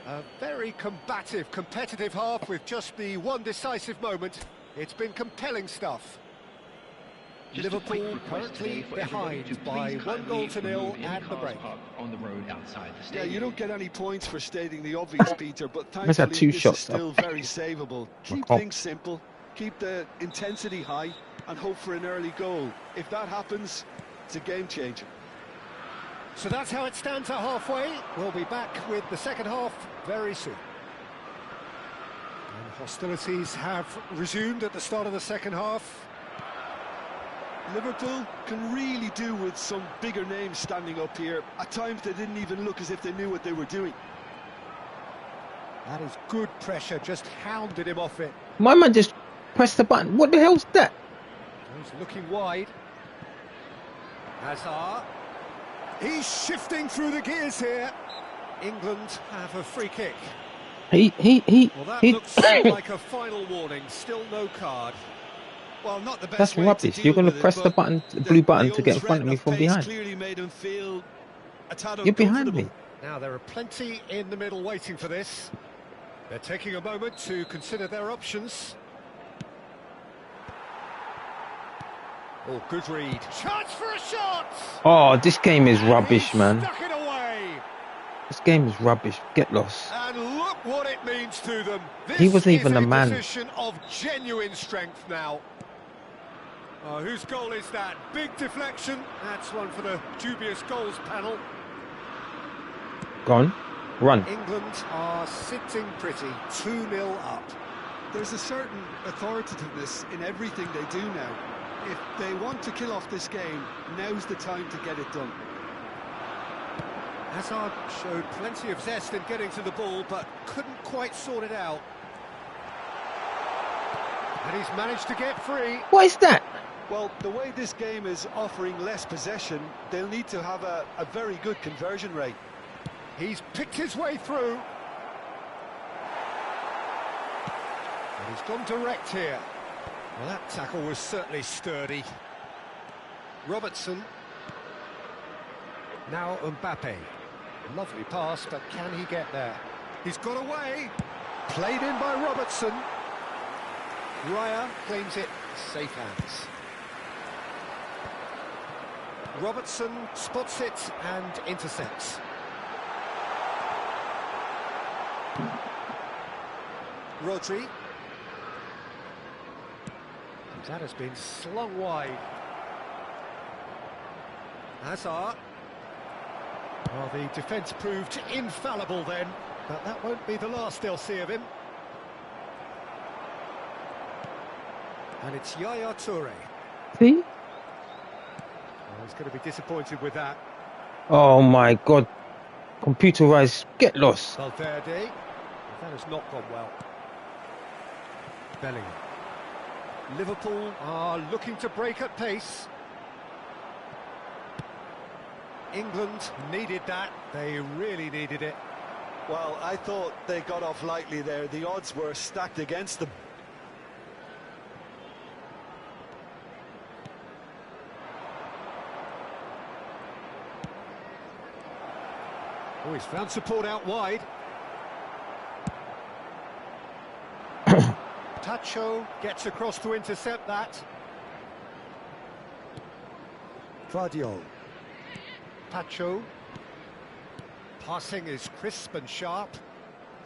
Speaker 3: A very combative, competitive half with just the one decisive moment. It's been compelling stuff. Liverpool currently behind by 1-0 at the break.
Speaker 7: On the road outside the
Speaker 4: Yeah,
Speaker 7: stadium.
Speaker 4: you don't get any points for stating the obvious, Peter, but
Speaker 2: Must have
Speaker 4: thankfully
Speaker 2: two
Speaker 4: this
Speaker 2: shots,
Speaker 4: is still very savable. Keep
Speaker 2: Oh.
Speaker 4: things simple, keep the intensity high, and hope for an early goal. If that happens, it's a game changer.
Speaker 3: So that's how it stands at halfway. We'll be back with the second half very soon. And hostilities have resumed at the start of the second half.
Speaker 4: Liverpool can really do with some bigger names standing up here. At times they didn't even look as if they knew what they were doing.
Speaker 3: That is good pressure, just hounded him off it.
Speaker 2: My man just pressed the button. What the hell's that?
Speaker 3: He's looking wide. Hazard. He's shifting through the gears here. England have a free kick. Well, that looks like a final warning. Still no card.
Speaker 4: Well, not the best
Speaker 2: That's
Speaker 4: way to
Speaker 2: rubbish.
Speaker 4: deal
Speaker 2: You're going to
Speaker 4: with it,
Speaker 2: press the
Speaker 4: but
Speaker 2: button, the blue button, to
Speaker 4: old
Speaker 2: get in front of
Speaker 4: threat
Speaker 2: me from
Speaker 4: pace
Speaker 2: behind.
Speaker 4: Clearly made him feel a tad
Speaker 2: You're behind
Speaker 4: uncomfortable.
Speaker 2: me.
Speaker 3: Now, there are plenty in the middle waiting for this. They're taking a moment to consider their options. Oh, good read. Chance for a shot!
Speaker 2: Oh, this game is
Speaker 3: And
Speaker 2: rubbish,
Speaker 3: he
Speaker 2: man.
Speaker 3: stuck it away.
Speaker 2: This game is rubbish. Get lost.
Speaker 3: And look what it means to them. This
Speaker 2: He wasn't even
Speaker 3: is
Speaker 2: a man.
Speaker 3: position of genuine strength now. Oh, whose goal is that? Big deflection. That's one for the dubious goals panel.
Speaker 2: Go on. Run.
Speaker 3: England are sitting pretty, 2-0 up.
Speaker 4: There's a certain authoritativeness in everything they do now. If they want to kill off this game, now's the time to get it done.
Speaker 3: Hazard showed plenty of zest in getting to the ball, but couldn't quite sort it out. And he's managed to get free.
Speaker 2: What is that?
Speaker 4: Well, the way this game is offering less possession, they'll need to have a very good conversion rate.
Speaker 3: He's picked his way through. And he's gone direct here. Well, that tackle was certainly sturdy. Robertson. Now Mbappe. Lovely pass, but can he get there? He's got away. Played in by Robertson. Raya claims it. Safe hands. Robertson spots it and intercepts. Rodri. That has been slung wide. Hazard. Well, the defence proved infallible then, but that won't be the last they'll see of him. And it's Yaya Toure.
Speaker 2: See?
Speaker 3: Oh, he's going to be disappointed with that.
Speaker 2: Oh my God. Computerized. Get lost.
Speaker 3: Valverde. That has not gone well. Bellingham. Liverpool are looking to break at pace. England needed that. They really needed it.
Speaker 4: Well, I thought they got off lightly there. The odds were stacked against them.
Speaker 3: Oh, he's found support out wide. Tacho gets across to intercept that. Vardiol. Tacho. Passing is crisp and sharp.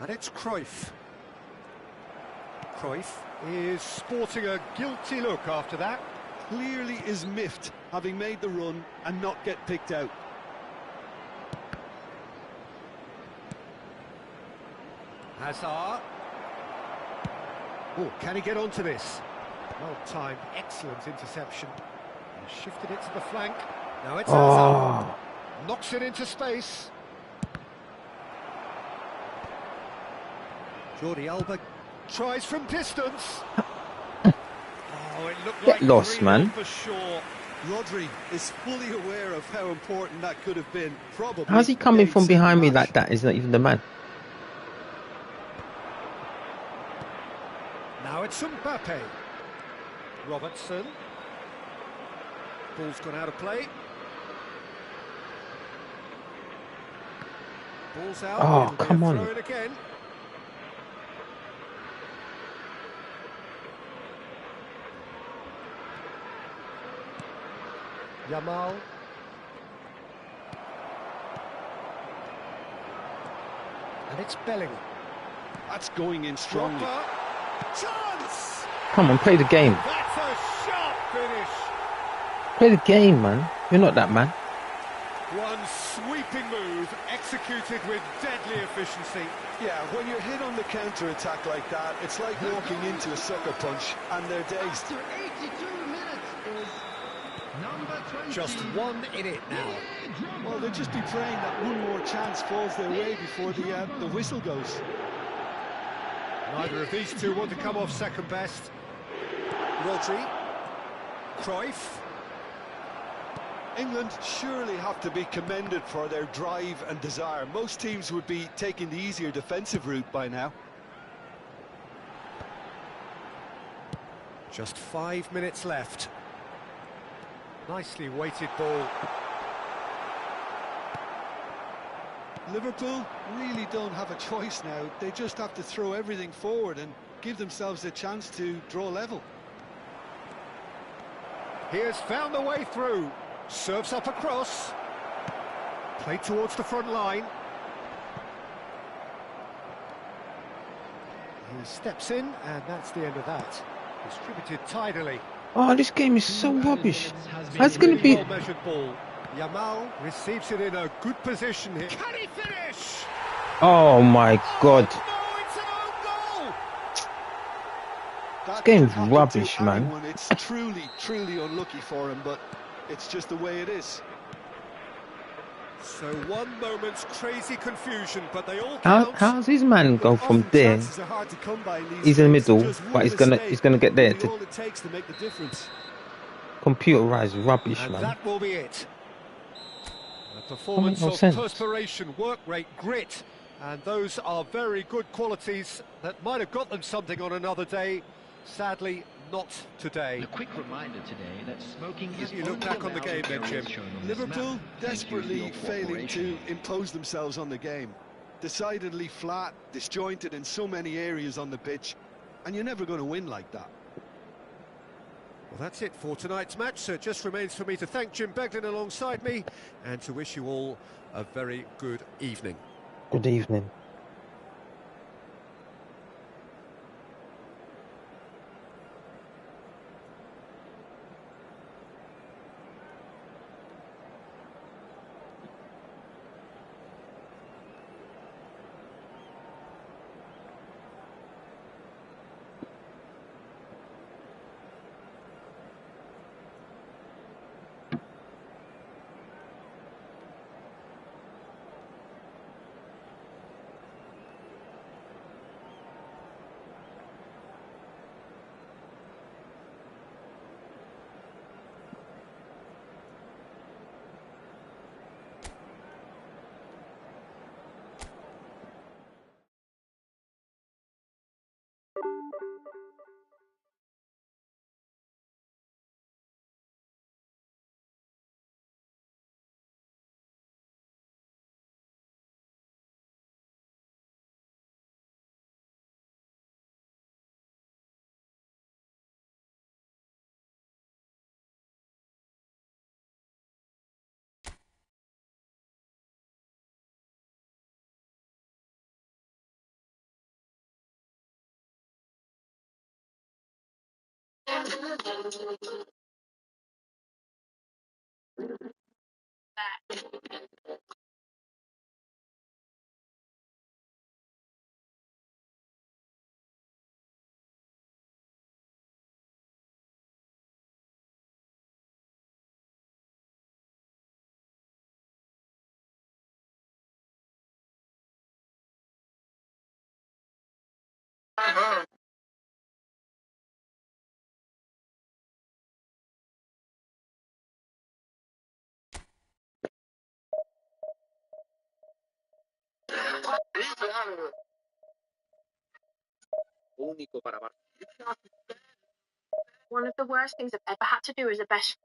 Speaker 3: And it's Cruyff. Cruyff is sporting a guilty look after that.
Speaker 4: Clearly is miffed, having made the run and not get picked out.
Speaker 3: Hazard. Oh, can he get onto this? Well timed, excellent interception. He shifted it to the flank. Now it's Hazard. Knocks it into space. Jordi Alba tries from distance. Oh, it looked
Speaker 2: Get
Speaker 3: like
Speaker 2: lost, man.
Speaker 3: for sure.
Speaker 4: Rodri is fully aware of how important that could have been. Probably.
Speaker 2: How's he coming from
Speaker 4: dates in
Speaker 2: behind me
Speaker 4: match.
Speaker 2: like that? He's not even the man.
Speaker 3: Now it's Mbappe. Robertson. Ball's gone out of play. Ball's out.
Speaker 2: Oh,
Speaker 3: It'll be a
Speaker 2: come on.
Speaker 3: throw in again. Yamal. And it's Bellingham.
Speaker 4: That's going in strongly.
Speaker 3: Drogba. Chance!
Speaker 2: Come on, play the game.
Speaker 3: That's a sharp finish.
Speaker 2: Play the game, man. You're not that man.
Speaker 3: One sweeping move executed with deadly efficiency.
Speaker 4: Yeah, when you're hit on the counter-attack like that, it's like walking into a sucker punch and they're dazed.
Speaker 5: After 82 minutes is number 20.
Speaker 3: Just one in it now.
Speaker 4: Well, they'll just be praying that one more chance falls their way before the whistle goes.
Speaker 3: Neither of these two want to come off second best. Rodri. Cruyff.
Speaker 4: England surely have to be commended for their drive and desire. Most teams would be taking the easier defensive route by now.
Speaker 3: Just 5 minutes left. Nicely weighted ball.
Speaker 4: Liverpool really don't have a choice now. They just have to throw everything forward and give themselves a chance to draw level.
Speaker 3: He has found the way through. Serves up across. Played towards the front line. He steps in, and that's the end of that. Distributed tidily.
Speaker 2: Oh, this game is so rubbish. How's it going to be?
Speaker 3: Well measured ball. Yamal receives it in a good position here. Can he finish?
Speaker 2: Oh, my God.
Speaker 3: No, it's an own goal.
Speaker 2: This game's
Speaker 4: That could
Speaker 2: rubbish,
Speaker 4: happen to
Speaker 2: man.
Speaker 4: anyone. It's truly unlucky for him, but it's just the way it is.
Speaker 3: So one moment's crazy confusion, but they all
Speaker 2: How,
Speaker 3: count.
Speaker 2: how's his man go from
Speaker 4: Often
Speaker 2: there?
Speaker 4: chances are hard to come by in these
Speaker 2: He's in the
Speaker 4: games.
Speaker 2: middle,
Speaker 4: Just
Speaker 2: but
Speaker 4: one
Speaker 2: he's
Speaker 4: mistake
Speaker 2: gonna get there
Speaker 4: will be
Speaker 2: to
Speaker 4: all it takes to make the difference.
Speaker 2: computerized rubbish,
Speaker 3: And
Speaker 2: man.
Speaker 3: that will be it. A performance
Speaker 2: no
Speaker 3: of
Speaker 2: sense.
Speaker 3: perspiration, work rate, grit, and those are very good qualities that might have got them something on another day. Sadly, not today.
Speaker 7: A quick reminder today that smoking is
Speaker 3: You look
Speaker 7: only
Speaker 3: back on the
Speaker 7: allowed
Speaker 3: game
Speaker 7: in
Speaker 3: then,
Speaker 7: areas
Speaker 3: Jim.
Speaker 7: shown on this
Speaker 4: Liverpool
Speaker 7: map. Thank you for
Speaker 4: desperately
Speaker 7: your
Speaker 4: failing
Speaker 7: cooperation.
Speaker 4: to impose themselves on the game. Decidedly flat, disjointed in so many areas on the pitch, and you're never going to win like that.
Speaker 3: Well, that's it for tonight's match, so it just remains for me to thank Jim Beglin alongside me and to wish you all a very good evening.
Speaker 2: Good evening.
Speaker 1: Único para Barcelona.
Speaker 8: One of the worst things I've ever had to do as a best.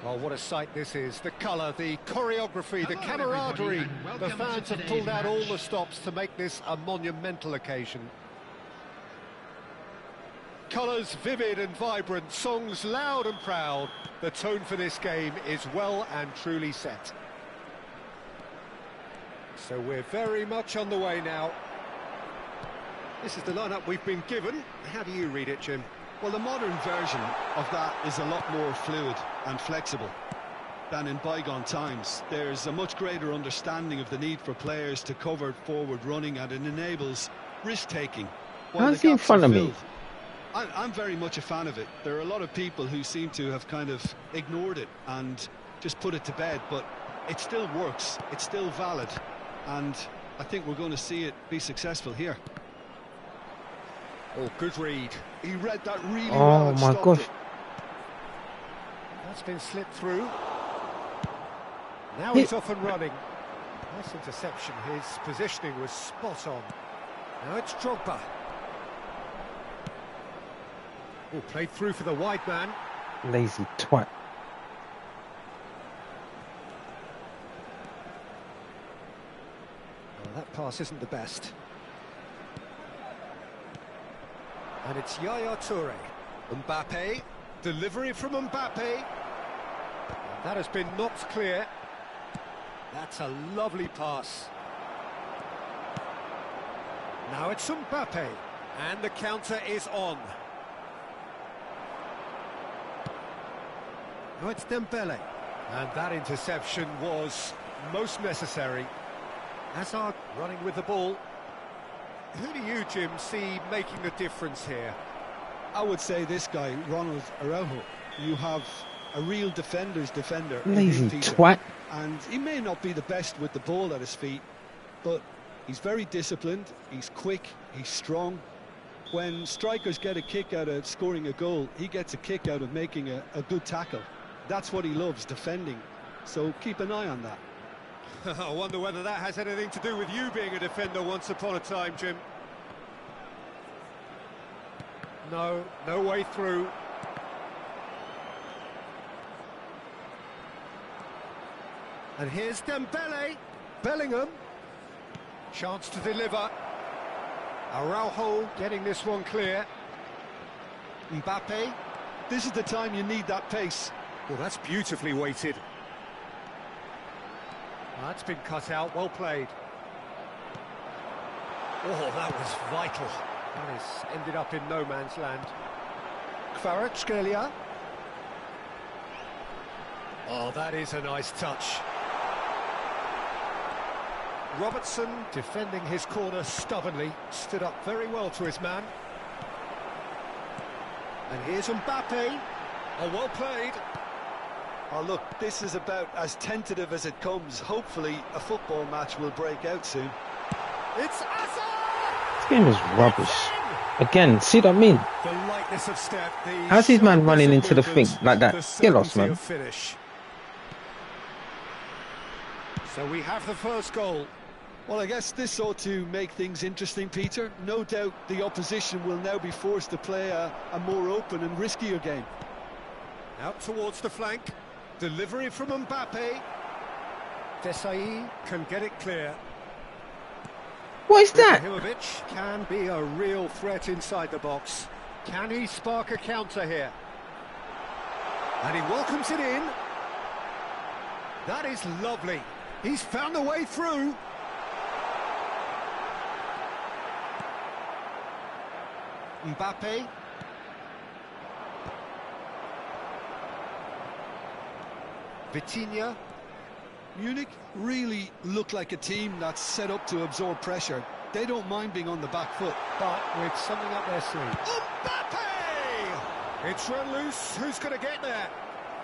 Speaker 3: Oh, what a sight this is. The colour, the choreography, the camaraderie. The fans have pulled out all the stops to make this a monumental occasion. Colours vivid and vibrant, songs loud and proud. The tone for this game is well and truly set. So we're very much on the way now. This is the lineup we've been given. How do you read it, Jim?
Speaker 4: Well, the modern version of that is a lot more fluid and flexible than in bygone times. There's a much greater understanding of the need for players to cover forward running, and it enables risk-taking.
Speaker 2: How's he in front of me?
Speaker 4: I'm very much a fan of it. There are a lot of people who seem to have kind of ignored it and just put it to bed, but it still works, it's still valid, and I think we're going to see it be successful here.
Speaker 3: Oh, good read.
Speaker 4: He read that really well.
Speaker 2: Oh
Speaker 4: and
Speaker 2: my
Speaker 4: stopped
Speaker 2: gosh.
Speaker 4: it.
Speaker 3: That's been slipped through. Now he's off and running. Nice interception. His positioning was spot on. Now it's Drogba. Oh, played through for the wide man.
Speaker 2: Lazy twat.
Speaker 3: Oh, that pass isn't the best. And it's Yaya Toure. Mbappe. Delivery from Mbappe. And that has been knocked clear. That's a lovely pass. Now it's Mbappe. And the counter is on. Now it's Dembele. And that interception was most necessary. Hazard running with the ball. Who do you, Jim, see making the difference here?
Speaker 4: I would say this guy, Ronald Araujo. You have a real defender's defender.
Speaker 2: Lazy
Speaker 4: Peter.
Speaker 2: twat.
Speaker 4: And he may not be the best with the ball at his feet, but he's very disciplined, he's quick, he's strong. When strikers get a kick out of scoring a goal, he gets a kick out of making a good tackle. That's what he loves, defending. So keep an eye on that.
Speaker 3: I wonder whether that has anything to do with you being a defender once upon a time, Jim. No, no way through. And here's Dembele. Bellingham. Chance to deliver. Araujo getting this one clear. Mbappe.
Speaker 4: This is the time you need that pace.
Speaker 3: Well, that's beautifully weighted. That's been cut out, well played. Oh, that was vital. That has ended up in no man's land. Kvaratskhelia. Oh, that is a nice touch. Robertson defending his corner stubbornly, stood up very well to his man. And here's Mbappe. Oh, well played.
Speaker 4: Oh, look, this is about as tentative as it comes. Hopefully, a football match will break out soon.
Speaker 3: It's Hazard!
Speaker 2: This game is rubbish. Again, see what I mean?
Speaker 3: The lightness of step, the
Speaker 2: How's his man
Speaker 3: sharpness
Speaker 2: running
Speaker 3: of
Speaker 2: into the thing
Speaker 3: movement,
Speaker 2: like that?
Speaker 3: the
Speaker 2: Get lost,
Speaker 3: certainty
Speaker 2: man.
Speaker 3: of finish. So we have the first goal.
Speaker 4: Well, I guess this ought to make things interesting, Peter. No doubt the opposition will now be forced to play a more open and riskier game.
Speaker 3: Out towards the flank. Delivery from Mbappe. Desai can get it clear.
Speaker 2: What is that?
Speaker 3: Ibrahimovic can be a real threat inside the box. Can he spark a counter here? And he welcomes it in. That is lovely. He's found a way through. Mbappe. Vitinha.
Speaker 4: Munich really look like a team that's set up to absorb pressure. They don't mind being on the back foot.
Speaker 3: But with something up their sleeve. Mbappe! It's run loose. Who's going to get there?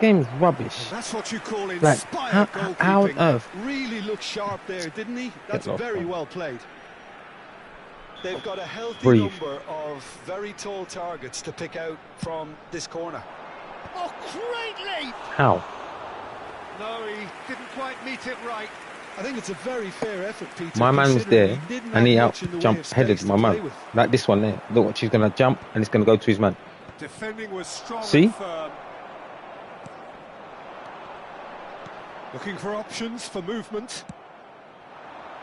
Speaker 2: Game's rubbish.
Speaker 3: That's what you call
Speaker 2: Like,
Speaker 3: inspired
Speaker 2: how
Speaker 3: goalkeeping.
Speaker 2: on earth?
Speaker 4: Really looked sharp there, didn't he? That's
Speaker 2: lost,
Speaker 4: very
Speaker 2: man.
Speaker 4: well played. They've got a healthy
Speaker 2: Breathe.
Speaker 4: number of very tall targets to pick out from this corner.
Speaker 3: Oh, great leap!
Speaker 2: How?
Speaker 3: No, he didn't quite meet it right.
Speaker 4: I think it's a very fair effort, Peter.
Speaker 2: My man was
Speaker 4: considering
Speaker 2: there
Speaker 4: he didn't
Speaker 2: and he
Speaker 4: have
Speaker 2: out
Speaker 4: much in the way
Speaker 2: jumped
Speaker 4: of
Speaker 2: headed
Speaker 4: space
Speaker 2: my
Speaker 4: to play
Speaker 2: man.
Speaker 4: with.
Speaker 2: Like this one there. Look what she's gonna jump and it's gonna go to his man.
Speaker 3: Defending was strong
Speaker 2: See?
Speaker 3: and firm. Looking for options for movement.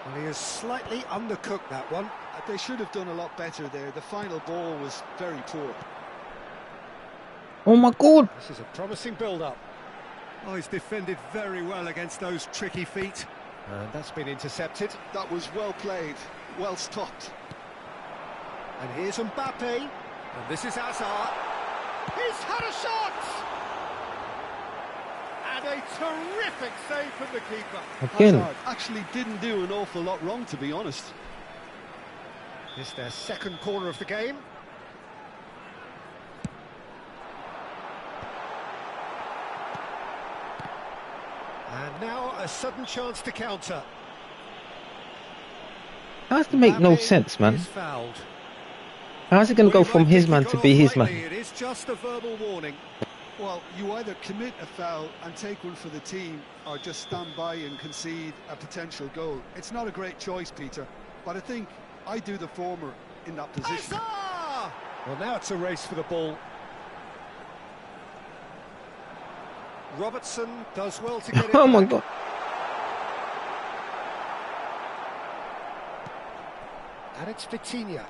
Speaker 3: And he has slightly undercooked that one.
Speaker 4: They should have done a lot better there. The final ball was very poor.
Speaker 2: Oh my god!
Speaker 3: This is a promising build-up. Oh, he's defended very well against those tricky feet. And that's been intercepted.
Speaker 4: That was well played, well stopped.
Speaker 3: And here's Mbappe. And this is Hazard. He's had a shot! And a terrific save from the keeper.
Speaker 2: Again.
Speaker 4: Hazard actually didn't do an awful lot wrong, to be honest.
Speaker 3: This is their second corner of the game. And now a sudden chance to counter.
Speaker 2: How's to make no
Speaker 3: Mbappe
Speaker 2: sense, man?
Speaker 3: is fouled.
Speaker 2: How's it gonna go
Speaker 3: Well, you
Speaker 2: from
Speaker 3: might
Speaker 2: his
Speaker 3: think
Speaker 2: man
Speaker 3: he
Speaker 2: to
Speaker 3: got
Speaker 2: be
Speaker 3: off
Speaker 2: his
Speaker 3: lightly.
Speaker 2: man?
Speaker 3: It is just a verbal warning.
Speaker 4: Well, you either commit a foul and take one for the team, or just stand by and concede a potential goal. It's not a great choice, Peter, but I think I do the former in that position.
Speaker 3: Hazard! Well, now it's a race for the ball. Robertson does well to get it
Speaker 2: Oh my
Speaker 3: back.
Speaker 2: god!
Speaker 3: And it's Vitinha.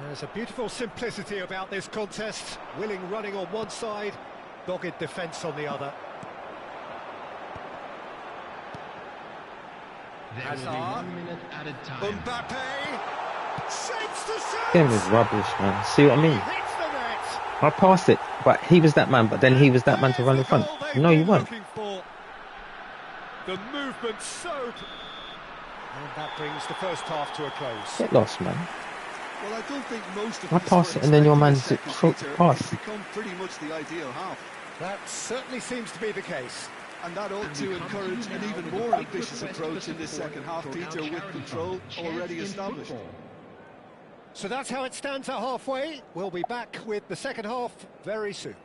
Speaker 3: There's a beautiful simplicity about this contest. Willing running on one side, dogged defence on the other.
Speaker 7: There will be 1 minute added time.
Speaker 3: Mbappe! Shapes to shoot!
Speaker 2: Game is rubbish, man. See what I mean?
Speaker 3: Hits the net!
Speaker 2: I passed it, but he was that man, but then he was that man to run in front. No, you weren't.
Speaker 3: The movement so... And that brings the first half to a close.
Speaker 2: Get lost, man.
Speaker 4: Well, I don't think most of
Speaker 2: I
Speaker 4: us
Speaker 2: pass
Speaker 4: were
Speaker 2: it and then your
Speaker 4: expecting
Speaker 2: man's
Speaker 4: a second, Peter.
Speaker 2: pass.
Speaker 4: It's become pretty much the ideal half.
Speaker 3: That certainly seems to be the case.
Speaker 4: And that ought to encourage an even more ambitious approach in this second half, Peter, with control already established.
Speaker 3: So that's how it stands at halfway. We'll be back with the second half very soon.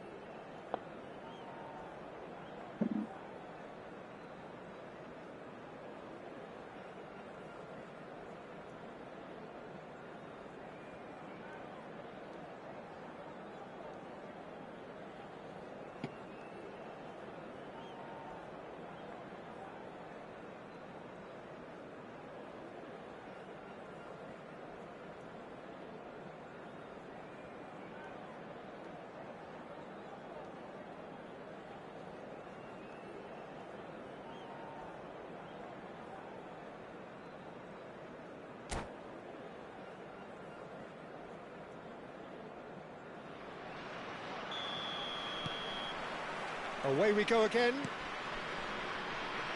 Speaker 3: Away we go again.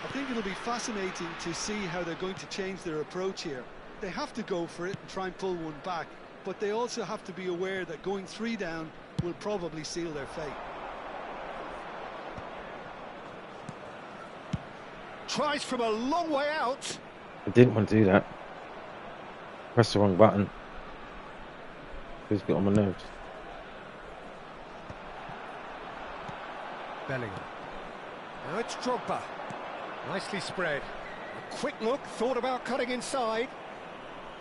Speaker 4: I think it'll be fascinating to see how they're going to change their approach here. They have to go for it and try and pull one back, but they also have to be aware that going 3 down will probably seal their fate.
Speaker 3: Tries from a long way out.
Speaker 2: I didn't want to do that. Press the wrong button. Please get on my nerves.
Speaker 3: Bellingham. Now it's Drogba. Nicely spread. A quick look, thought about cutting inside.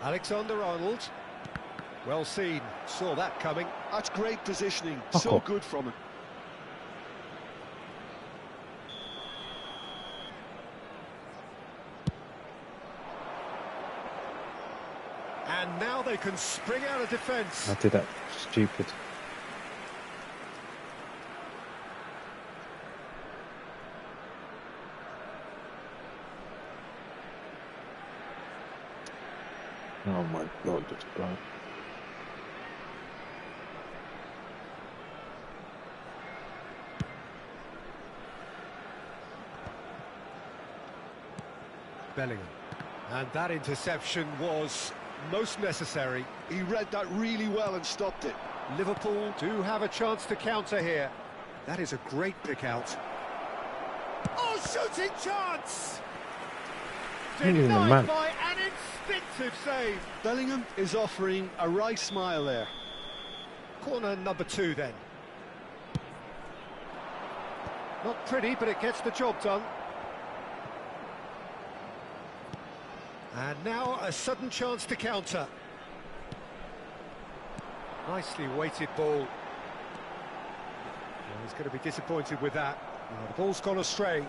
Speaker 3: Alexander-Arnold. Well seen, saw that coming.
Speaker 4: That's great positioning,
Speaker 2: Oh.
Speaker 4: so good from him.
Speaker 3: And now they can spring out of defence.
Speaker 2: I did that. Stupid. Oh my God, this guy.
Speaker 3: Bellingham. And that interception was most necessary.
Speaker 4: He read that really well and stopped it.
Speaker 3: Liverpool do have a chance to counter here. That is a great pick out. Oh, shooting chance!
Speaker 2: Really,
Speaker 3: Denied
Speaker 2: man.
Speaker 3: by an instinctive save.
Speaker 4: Bellingham is offering a wry smile there.
Speaker 3: Corner number 2 then. Not pretty, but it gets the job done. And now a sudden chance to counter. Nicely weighted ball. Well, he's going to be disappointed with that. Well, the ball's gone astray.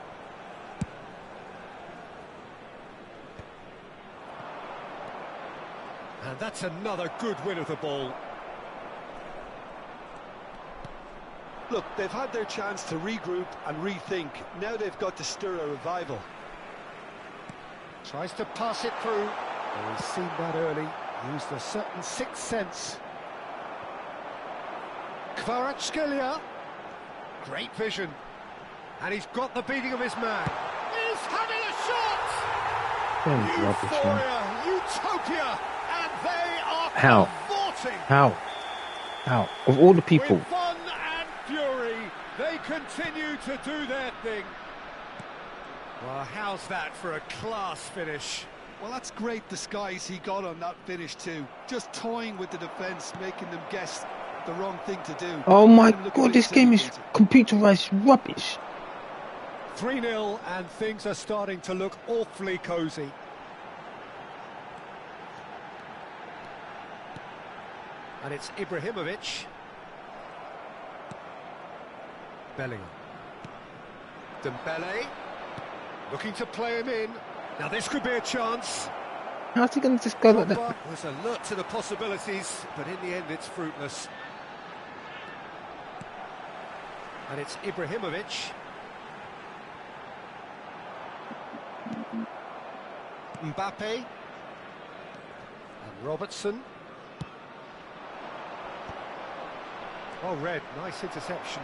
Speaker 3: And that's another good win of the ball.
Speaker 4: Look, they've had their chance to regroup and rethink. Now they've got to stir a revival.
Speaker 3: Tries to pass it through. Oh, he's seen that early. Used a certain sixth sense. Kvaratskhelia. Great vision. And he's got the beating of his man. He's having a shot!
Speaker 2: Rubbish, man.
Speaker 3: Euphoria, utopia, and they are
Speaker 2: How?
Speaker 3: cavorting.
Speaker 2: How? Of all the people.
Speaker 3: With fun and fury, they continue to do their thing. Well, how's that for a class finish?
Speaker 4: Well, that's great disguise he got on that finish too. Just toying with the defence, making them guess the wrong thing to do.
Speaker 2: Oh my
Speaker 4: Let him look a
Speaker 2: God,
Speaker 4: bit
Speaker 2: this game is
Speaker 4: silly.
Speaker 2: computerized rubbish.
Speaker 3: 3-0 and things are starting to look awfully cosy. And it's Ibrahimovic. Bellingham. Dembele. Looking to play him in. Now this could be a chance.
Speaker 2: How's he going to just go like that?
Speaker 3: Drogba was alert to the possibilities, but in the end it's fruitless. And it's Ibrahimovic. Mbappe. And Robertson. Oh, red, nice interception.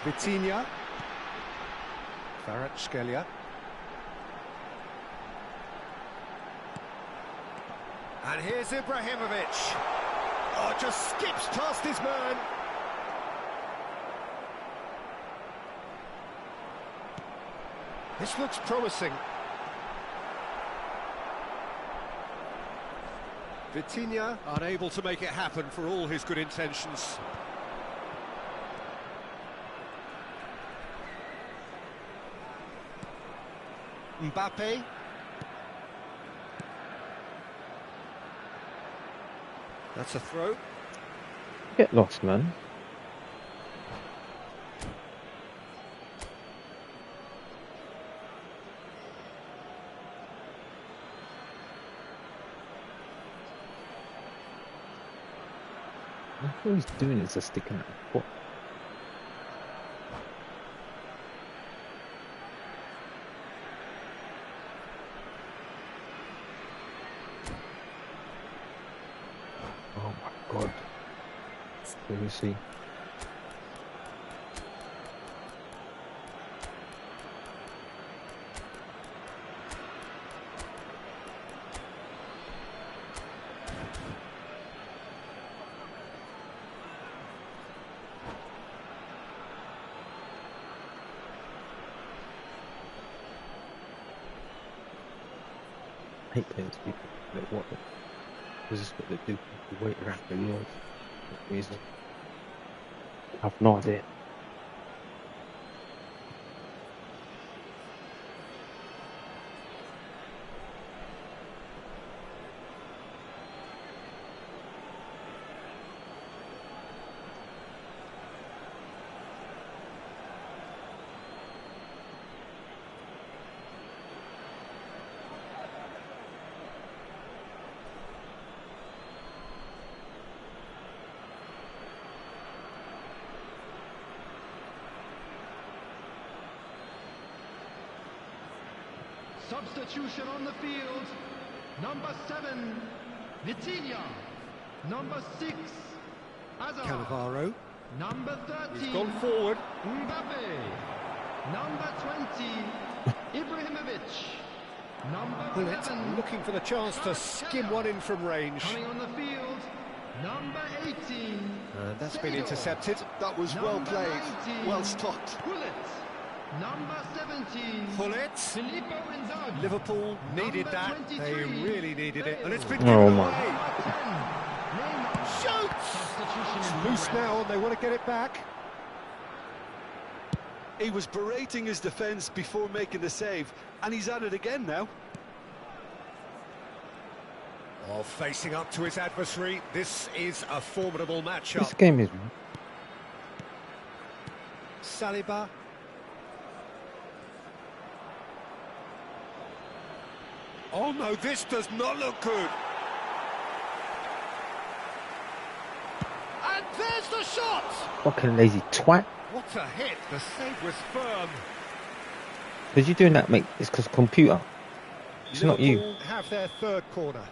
Speaker 3: Vitinha. Kvaratskhelia. And here's Ibrahimovic. Oh, just skips past his man. This looks promising. Vitinha unable to make it happen for all his good intentions. Mbappe. That's a throw.
Speaker 2: Get lost, man. What he's doing is just sticking out. What? Oh my God. Let me see. hate playing with people that what this is what they do. They wait around for years for no reason. I have no idea.
Speaker 5: Substitution on the field. Number 7, Vitinha. Number 6, Hazard.
Speaker 3: Cannavaro.
Speaker 5: Number 13,
Speaker 3: He's gone forward.
Speaker 5: Mbappe. Number 20, Ibrahimovic. Number
Speaker 3: Bullet
Speaker 5: 11,
Speaker 3: looking for the chance to skim one in from range.
Speaker 5: coming on the field. Number 18,
Speaker 3: That's been
Speaker 5: Seedorf.
Speaker 3: intercepted.
Speaker 4: That was well
Speaker 5: Number
Speaker 4: played,
Speaker 5: 19,
Speaker 4: well stopped.
Speaker 5: Bullet. Number 17,
Speaker 3: Bullet.
Speaker 5: Filippo Inzaghi.
Speaker 3: Liverpool needed
Speaker 5: Number
Speaker 3: that.
Speaker 5: 23,
Speaker 3: They really needed it. And it's been
Speaker 2: Oh,
Speaker 3: given
Speaker 2: my.
Speaker 3: away.
Speaker 5: Number 10, Neymar.
Speaker 3: Shoots!
Speaker 5: Substitution
Speaker 3: It's
Speaker 5: in
Speaker 3: loose
Speaker 5: progress.
Speaker 3: now and they want to get it back.
Speaker 4: He was berating his defence before making the save, and he's at it again now.
Speaker 3: Oh, facing up to his adversary. This is a formidable matchup.
Speaker 2: This game is
Speaker 3: Saliba. Oh no, this does not look good. And there's the shot!
Speaker 2: fucking lazy twat.
Speaker 3: What a hit, the save was firm.
Speaker 2: Because you're doing that, mate. It's because computer. It's not you.
Speaker 3: Liverpool have their third corner.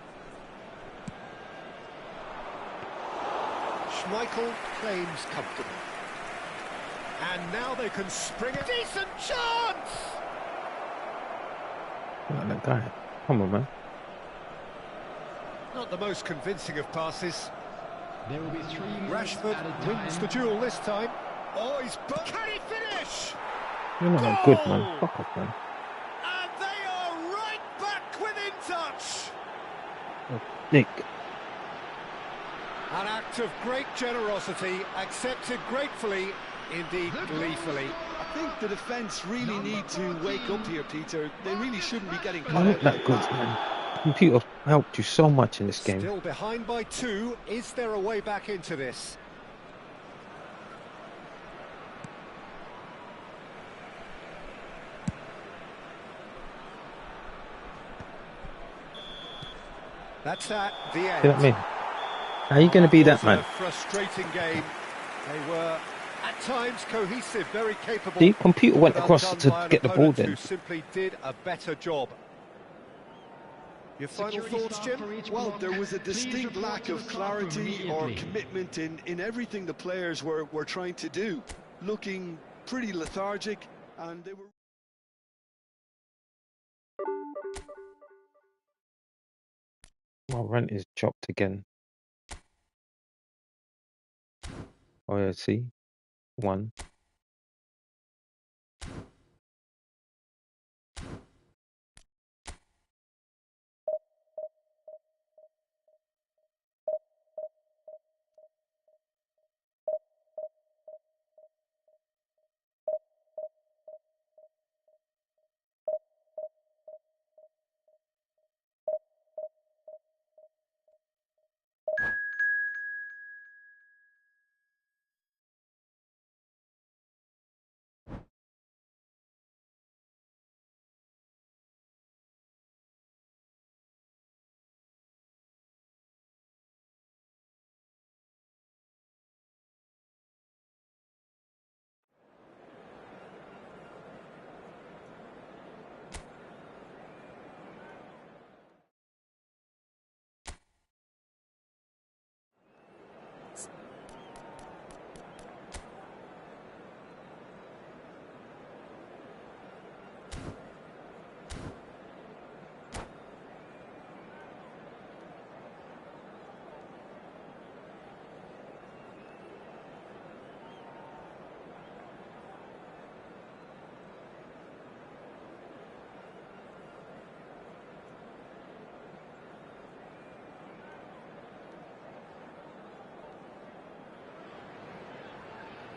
Speaker 3: Schmeichel claims comfortable. And now they can spring a decent chance!
Speaker 2: Look at that guy. Come on, man.
Speaker 3: Not the most convincing of passes.
Speaker 5: There will be 3 minutes
Speaker 3: Rashford
Speaker 5: added
Speaker 3: wins the
Speaker 5: time.
Speaker 3: duel this time. Oh, he's... Can he finish?
Speaker 2: You're not that good, man. Fuck off, man.
Speaker 3: And they are right back within touch.
Speaker 2: Nick.
Speaker 3: An act of great generosity, accepted gratefully, indeed gleefully.
Speaker 4: I think the defence really need to wake up here, Peter. They really shouldn't be getting
Speaker 2: You're
Speaker 4: caught
Speaker 2: not
Speaker 4: out.
Speaker 2: that good, man. Computer helped you so much in this game.
Speaker 3: Still behind by 2. Is there a way back into this? That's that, the end.
Speaker 2: See what I mean? How are you going to be that,
Speaker 3: Wasn't
Speaker 2: man?
Speaker 3: a frustrating game. They were at times cohesive, very capable.
Speaker 2: The computer went
Speaker 3: but
Speaker 2: across
Speaker 3: undone
Speaker 2: to
Speaker 3: by an
Speaker 2: get the ball
Speaker 3: opponent
Speaker 2: then.
Speaker 3: Who simply did a better job. Your final
Speaker 5: Security
Speaker 3: thoughts,
Speaker 5: staff
Speaker 3: Jim?
Speaker 5: for each
Speaker 4: Well,
Speaker 5: block.
Speaker 4: there was a
Speaker 5: Please
Speaker 4: distinct
Speaker 5: report
Speaker 4: lack
Speaker 5: to
Speaker 4: of
Speaker 5: the staff room
Speaker 4: clarity or
Speaker 5: immediately.
Speaker 4: commitment in everything the players were trying to do. Looking pretty lethargic, and they were...
Speaker 2: My rent is chopped again. Oh, yeah, see? 1.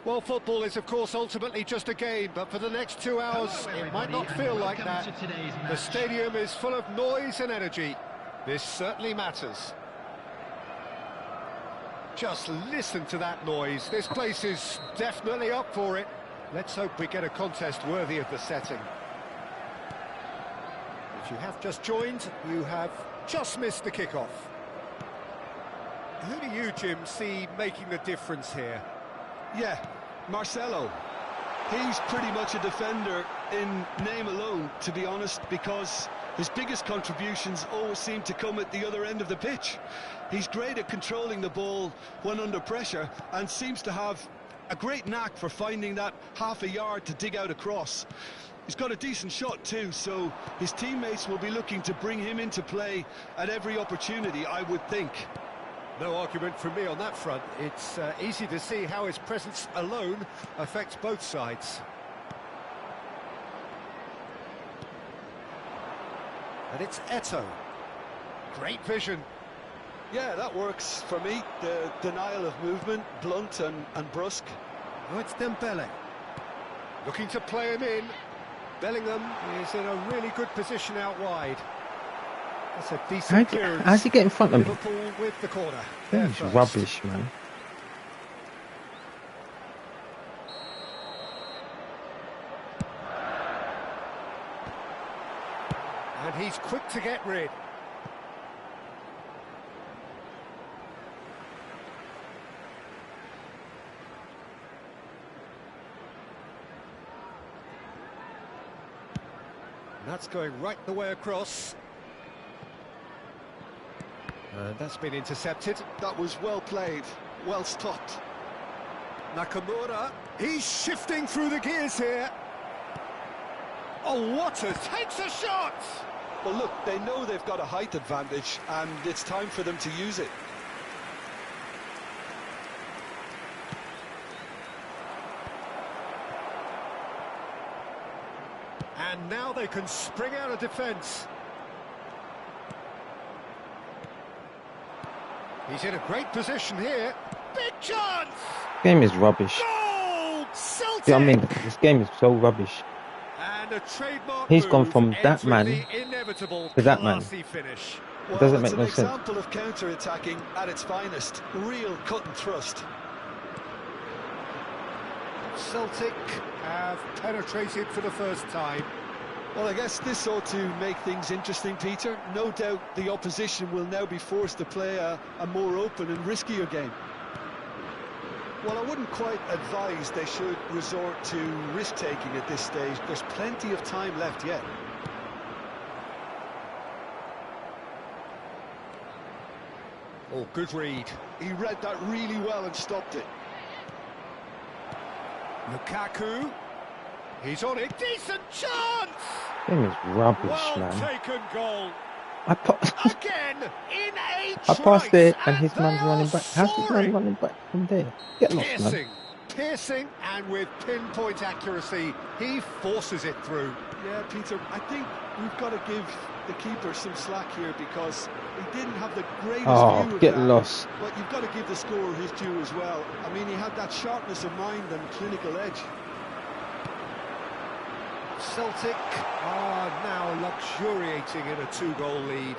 Speaker 3: Well, football is, of course, ultimately just a game, but for the next 2 hours, it might not feel like that. The stadium is full of noise and energy. This certainly matters. Just listen to that noise. This place is definitely up for it. Let's hope we get a contest worthy of the setting. If you have just joined, you have just missed the kickoff. Who do you, Jim, see making the difference here?
Speaker 4: Yeah, Marcelo. He's pretty much a defender in name alone, to be honest, because his biggest contributions always seem to come at the other end of the pitch. He's great at controlling the ball when under pressure and seems to have a great knack for finding that half a yard to dig out across. He's got a decent shot too, so his teammates will be looking to bring him into play at every opportunity, I would think.
Speaker 3: No argument from me on that front. It's easy to see how his presence alone affects both sides. And it's Eto'o. Great vision.
Speaker 4: Yeah, that works for me. The denial of movement, blunt and brusque.
Speaker 3: Oh, it's Dembele. Looking to play him in. Bellingham is in a really good position out wide. That's a decent clearance.
Speaker 2: How's he get in front of me?
Speaker 3: Liverpool with the corner.
Speaker 2: That's rubbish, man.
Speaker 3: And he's quick to get rid. And that's going right the way across. That's been intercepted.
Speaker 4: That was well played, well stopped.
Speaker 3: Nakamura, he's shifting through the gears here. Oh, what takes a shot!
Speaker 4: Well, look, they know they've got a height advantage, and it's time for them to use it.
Speaker 3: And now they can spring out of defence. He's in a great position here. Big chance!
Speaker 2: Game is rubbish.
Speaker 3: Goal! Celtic!
Speaker 2: See what I mean? This game is so rubbish.
Speaker 3: And a trademark
Speaker 2: He's gone
Speaker 3: move
Speaker 2: from that man
Speaker 3: to
Speaker 2: that man.
Speaker 3: finish.
Speaker 2: It doesn't make
Speaker 4: it's
Speaker 2: no
Speaker 4: an
Speaker 2: sense.
Speaker 4: example of counter-attacking at its finest. Real cut and thrust.
Speaker 3: Celtic have penetrated for the first time.
Speaker 4: Well, I guess this ought to make things interesting, Peter. No doubt the opposition will now be forced to play a more open and riskier game. Well, I wouldn't quite advise they should resort to risk-taking at this stage. There's plenty of time left yet.
Speaker 3: Oh, good read.
Speaker 4: He read that really well and stopped it.
Speaker 3: Lukaku. He's on it. Decent chance!
Speaker 2: Game is rubbish,
Speaker 3: Well
Speaker 2: man.
Speaker 3: taken goal.
Speaker 2: Again,
Speaker 3: in a
Speaker 2: I passed
Speaker 3: trice,
Speaker 2: there and his man's
Speaker 3: they
Speaker 2: running
Speaker 3: are
Speaker 2: back. How's his man
Speaker 3: soaring.
Speaker 2: running back from there? Get lost, man.
Speaker 3: Piercing, and with pinpoint accuracy, he forces it through.
Speaker 4: Yeah, Peter, I think we've got to give the keeper some slack here because he didn't have the greatest view of
Speaker 2: Get
Speaker 4: that.
Speaker 2: lost.
Speaker 4: But you've got to give the scorer his due as well. I mean, he had that sharpness of mind and clinical edge.
Speaker 3: Celtic are now luxuriating in a 2-goal lead.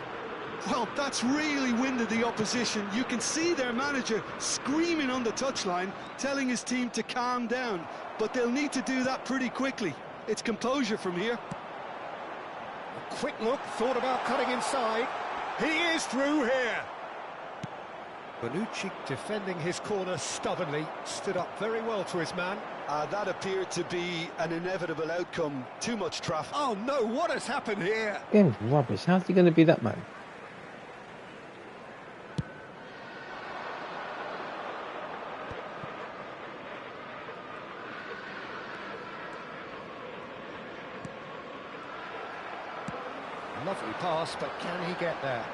Speaker 4: Well, that's really winded the opposition. You can see their manager screaming on the touchline, telling his team to calm down. But they'll need to do that pretty quickly. It's composure from here.
Speaker 3: A quick look, thought about cutting inside. He is through here. Bonucci defending his corner stubbornly, stood up very well to his man.
Speaker 4: That appeared to be an inevitable outcome. Too much traffic.
Speaker 3: Oh no, what has happened here?
Speaker 2: Game's rubbish. How's he going to be that man?
Speaker 3: Lovely pass, but can he get there?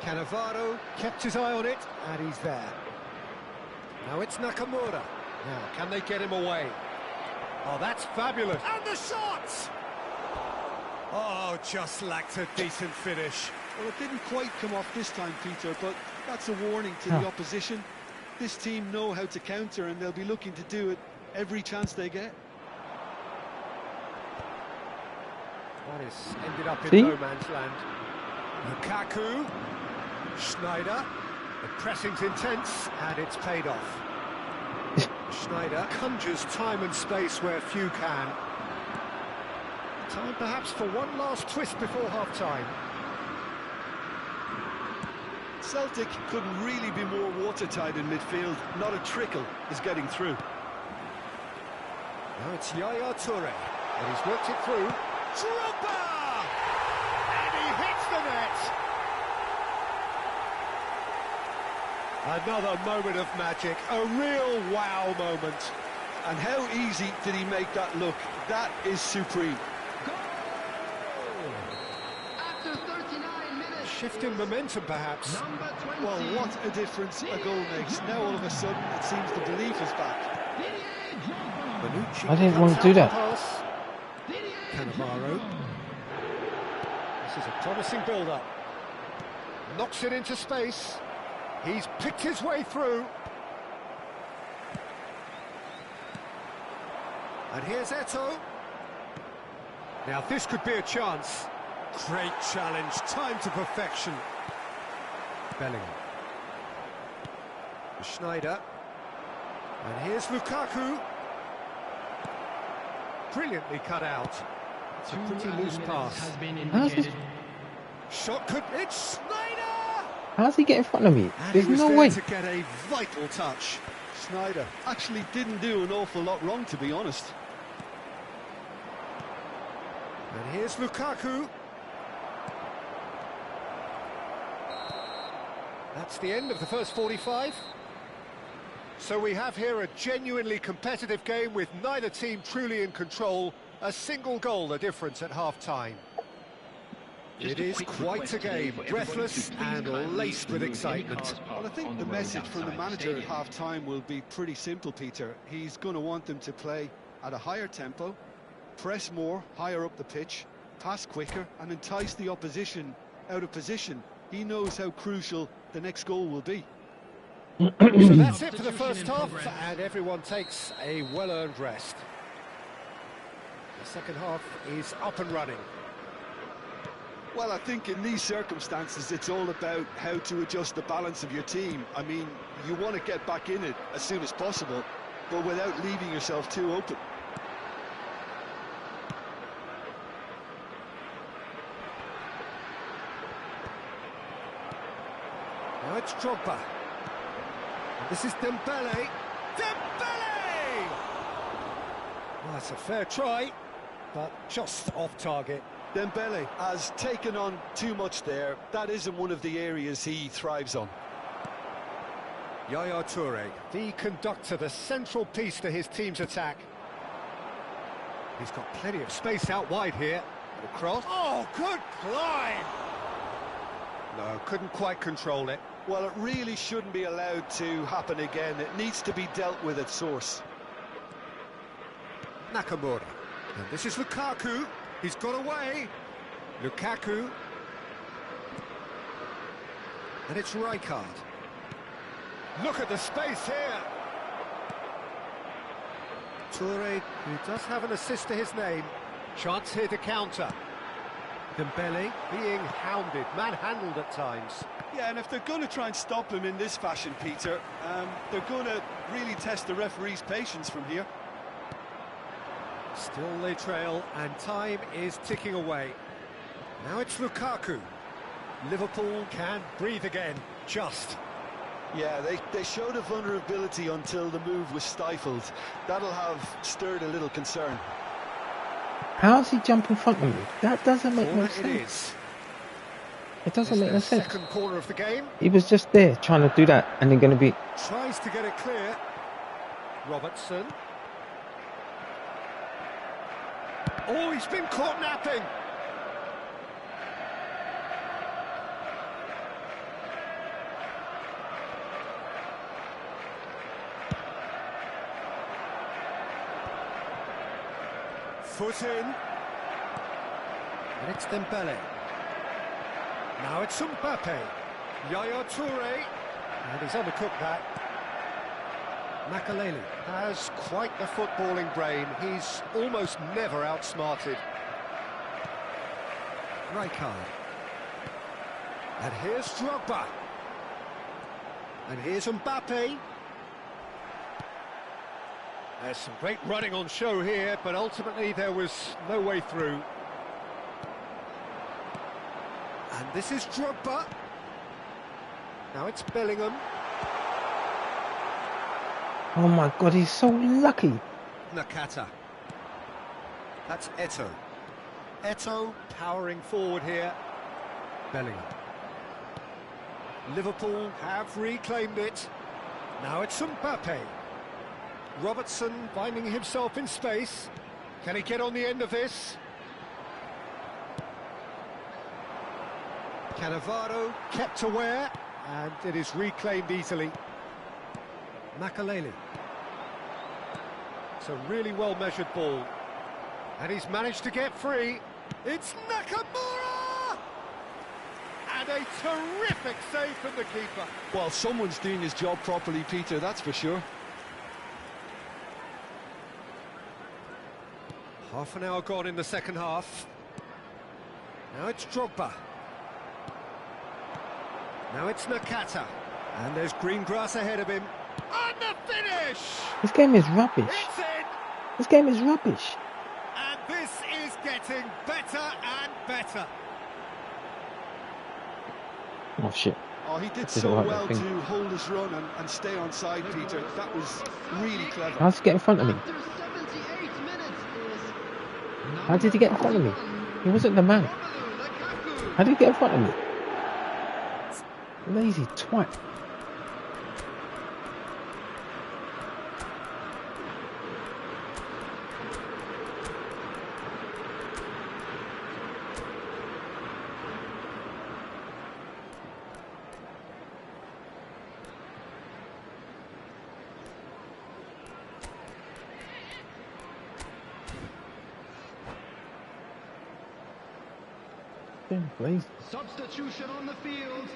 Speaker 3: Cannavaro kept his eye on it, and he's there. Now it's Nakamura. Now, can they get him away? Oh, that's fabulous. And the shots! Oh, just lacked a decent finish.
Speaker 4: Well, it didn't quite come off this time, Peter, but that's a warning to the opposition. This team know how to counter, and they'll be looking to do it every chance they get.
Speaker 3: That is ended up in
Speaker 2: See?
Speaker 3: no man's land. Lukaku, Schneider, the pressing's intense and it's paid off. Schneider conjures time and space where few can. Time perhaps for one last twist before half-time.
Speaker 4: Celtic couldn't really be more watertight in midfield. Not a trickle is getting through.
Speaker 3: Now it's Yaya Toure, and he's worked it through. Drogba! And he hits the net! Another moment of magic, a real wow moment.
Speaker 4: And how easy did he make that look? That is supreme.
Speaker 5: After 39 minutes.
Speaker 3: Shifting momentum, perhaps.
Speaker 5: Number 20.
Speaker 4: Well, what a difference a goal makes. Now all of a sudden it seems the belief is back.
Speaker 3: Bonucci
Speaker 2: I didn't want to do that.
Speaker 3: pass. Cannavaro. This is a promising build-up. Knocks it into space. He's picked his way through. And here's Eto'o. Now this could be a chance. Great challenge, time to perfection. Bellingham. Schneider. And here's Lukaku. Brilliantly cut out. It's a pretty loose pass.
Speaker 5: Has been
Speaker 2: How's this?
Speaker 5: indicated.
Speaker 3: Shot could... It's Schneider!
Speaker 2: How's he get in front of me?
Speaker 3: And
Speaker 2: There's
Speaker 3: he was
Speaker 2: no
Speaker 3: there
Speaker 2: way.
Speaker 3: to get a vital touch.
Speaker 4: Schneider actually didn't do an awful lot wrong, to be honest.
Speaker 3: And here's Lukaku. That's the end of the first 45. So we have here a genuinely competitive game with neither team truly in control. A single goal the difference at half-time. It is quite a game, breathless and laced with excitement.
Speaker 4: Well, I think the message from the manager at half-time will be pretty simple, Peter. He's going to want them to play at a higher tempo, press more, higher up the pitch, pass quicker and entice the opposition out of position. He knows how crucial the next goal will be.
Speaker 3: So that's it for the first half, and everyone takes a well-earned rest. The second half is up and running.
Speaker 4: Well, I think in these circumstances, it's all about how to adjust the balance of your team. I mean, you want to get back in it as soon as possible, but without leaving yourself too open.
Speaker 3: Now it's Drogba. And this is Dembele. Dembele! Well, that's a fair try, but just off target.
Speaker 4: Dembele has taken on too much there. That isn't one of the areas he thrives on.
Speaker 3: Yaya Toure, the conductor, the central piece to his team's attack. He's got plenty of space out wide here. The cross. Oh, good climb! No, couldn't quite control it.
Speaker 4: Well, it really shouldn't be allowed to happen again. It needs to be dealt with at source.
Speaker 3: Nakamura. And this is Lukaku. He's got away. Lukaku. And it's Rijkaard. Look at the space here. Toure, who does have an assist to his name. Chance here to counter. Dembele being hounded, manhandled at times.
Speaker 4: Yeah, and if they're going to try and stop him in this fashion, Peter, they're going to really test the referee's patience from here.
Speaker 3: Still they trail, and time is ticking away. Now it's Lukaku. Liverpool can breathe again, just.
Speaker 4: Yeah, they showed a vulnerability until the move was stifled. That'll have stirred a little concern.
Speaker 2: How's he jump in front of me? That doesn't make no
Speaker 3: Corner it
Speaker 2: sense.
Speaker 3: is.
Speaker 2: It doesn't
Speaker 3: It's
Speaker 2: make no
Speaker 3: the
Speaker 2: sense.
Speaker 3: second corner of the game.
Speaker 2: He was just there trying to do that and they're going to be...
Speaker 3: Tries to get it clear. Robertson. Oh, he's been caught napping. Foot in. And it's Dembele. Now it's Mbappe. Yaya Toure. And he's undercooked that. Makaleli has quite the footballing brain. He's almost never outsmarted. Rijkaard. And here's Drogba. And here's Mbappe. There's some great running on show here, but ultimately there was no way through. And this is Drogba. Now it's Bellingham.
Speaker 2: Oh my God, he's so lucky.
Speaker 3: Nakata. That's Eto'o. Eto'o powering forward here. Bellingham. Liverpool have reclaimed it. Now it's Mbappe. Robertson finding himself in space. Can he get on the end of this? Cannavaro kept aware, and it is reclaimed easily. Makaleli. It's a really well-measured ball. And he's managed to get free. It's Nakamura! And a terrific save from the keeper.
Speaker 4: Well, someone's doing his job properly, Peter, that's for sure.
Speaker 3: Half an hour gone in the second half. Now it's Drogba. Now it's Nakata. And there's green grass ahead of him. And the finish!
Speaker 2: This game is rubbish.
Speaker 3: It's in!
Speaker 2: This game is rubbish.
Speaker 3: And this is getting better and better.
Speaker 2: Oh shit.
Speaker 4: Oh, he did
Speaker 2: Did
Speaker 4: so
Speaker 2: all right,
Speaker 4: well
Speaker 2: I think.
Speaker 4: to hold his run and stay on side, Peter. That was really clever.
Speaker 2: How's he get in front of me?
Speaker 5: After 78 minutes is
Speaker 2: How did he get in front of me? He wasn't the man.
Speaker 5: Romelu Lukaku.
Speaker 2: How did he get in front of me? Lazy twat. Lazy.
Speaker 5: Substitution on the field.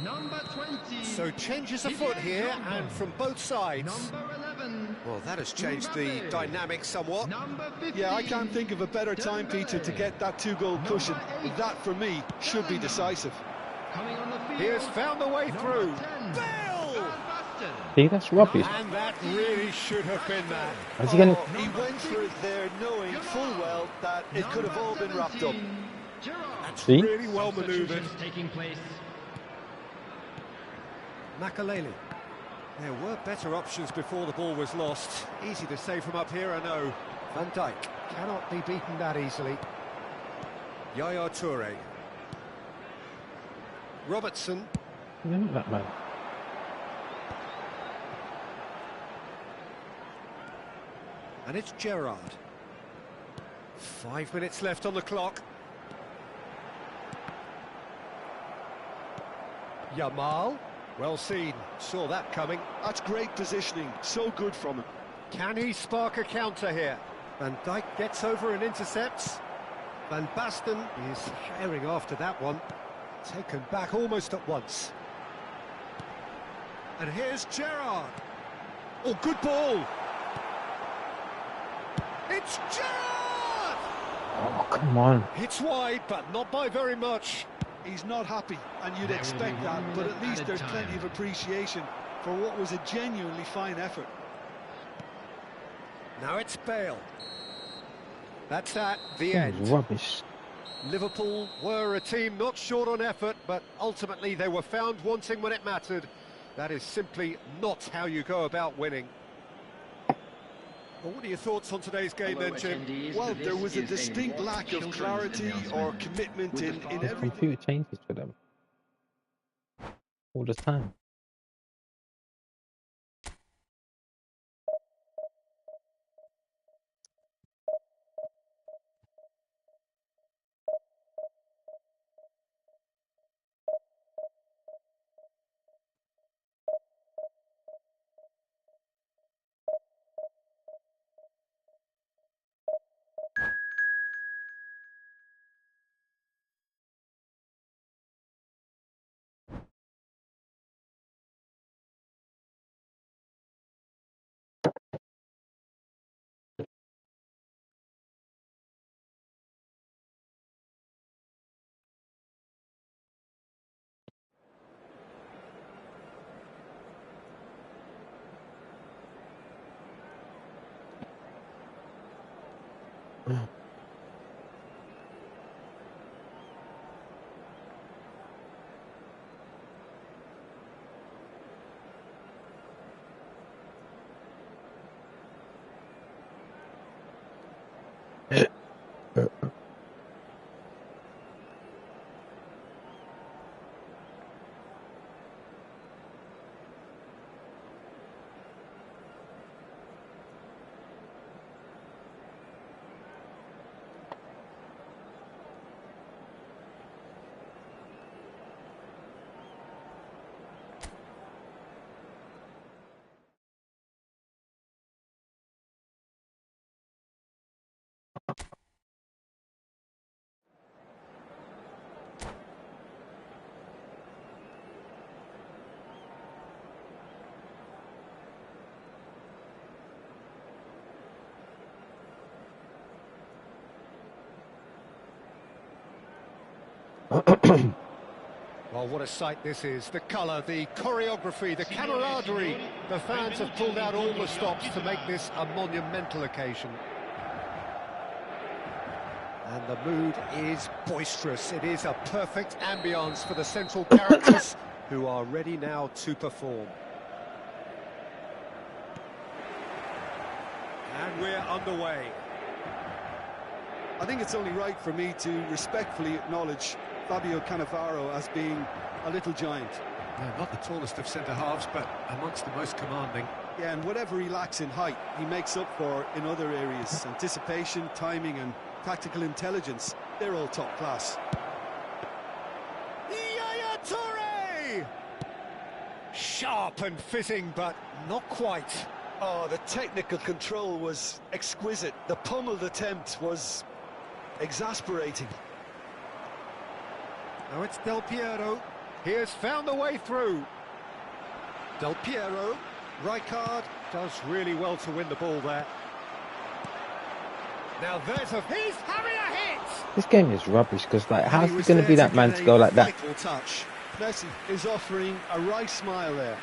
Speaker 5: Number 20.
Speaker 3: So changes afoot here, and from both sides.
Speaker 5: Number 11.
Speaker 3: Well, that has changed the dynamic somewhat.
Speaker 5: Number 15.
Speaker 4: Yeah, I can't think of a better time, Peter, to get that two-goal cushion. That, for me, should be decisive.
Speaker 5: Coming on the field.
Speaker 3: He has found the way through.
Speaker 5: Number 10.
Speaker 3: Bale!
Speaker 2: See, that's rubbish.
Speaker 3: And that really should have been that.
Speaker 2: How's he gonna?
Speaker 4: He went for it there, knowing full well that it could have all been wrapped up.
Speaker 3: That's
Speaker 2: See?
Speaker 3: really well manoeuvred.
Speaker 5: Taking place.
Speaker 3: Makaleli. There were better options before the ball was lost. Easy to say from up here, I know. Van Dijk cannot be beaten that easily. Yaya Toure. Robertson.
Speaker 2: You're not that man.
Speaker 3: And it's Gerrard. 5 minutes left on the clock. Yamal. Well seen. Saw that coming.
Speaker 4: That's great positioning. So good from him.
Speaker 3: Can he spark a counter here? Van Dijk gets over and intercepts. Van Basten is herring after that one. Taken back almost at once. And here's Gerrard. Oh, good ball. It's Gerrard!
Speaker 2: Oh, come on.
Speaker 3: It's wide, but not by very much.
Speaker 4: He's not happy, and you'd expect that, but at least there's plenty of appreciation for what was a genuinely fine effort.
Speaker 3: Now it's Bale. That's that, the
Speaker 2: This
Speaker 3: end.
Speaker 2: is rubbish.
Speaker 3: Liverpool were a team not short on effort, but ultimately they were found wanting when it mattered. That is simply not how you go about winning. Well, what are your thoughts on today's game then, Jim?
Speaker 4: Well, there was a distinct lack of clarity or commitment in
Speaker 2: This
Speaker 4: everything.
Speaker 2: computer changes for them all the time.
Speaker 3: Well, what a sight this is. The colour, the choreography, the camaraderie. The fans have pulled out all the stops to make this a monumental occasion. And the mood is boisterous. It is a perfect ambience for the central characters who are ready now to perform. And we're underway.
Speaker 4: I think it's only right for me to respectfully acknowledge Fabio Cannavaro as being a little giant.
Speaker 3: No, not the tallest of centre-halves, but amongst the most commanding.
Speaker 4: Yeah, and whatever he lacks in height, he makes up for in other areas. Anticipation, timing and tactical intelligence, they're all top class.
Speaker 3: Yaya Toure! Sharp and fitting, but not quite.
Speaker 9: Oh, the technical control was exquisite. The pummeled attempt was exasperating.
Speaker 3: Now it's Del Piero. He has found the way through. Del Piero. Rijkaard does really well to win the ball there. Now there's he's having a hit!
Speaker 2: This game is rubbish because, like, how's he going to be that man to go like that?
Speaker 4: Vital touch. Messi is offering a right smile there.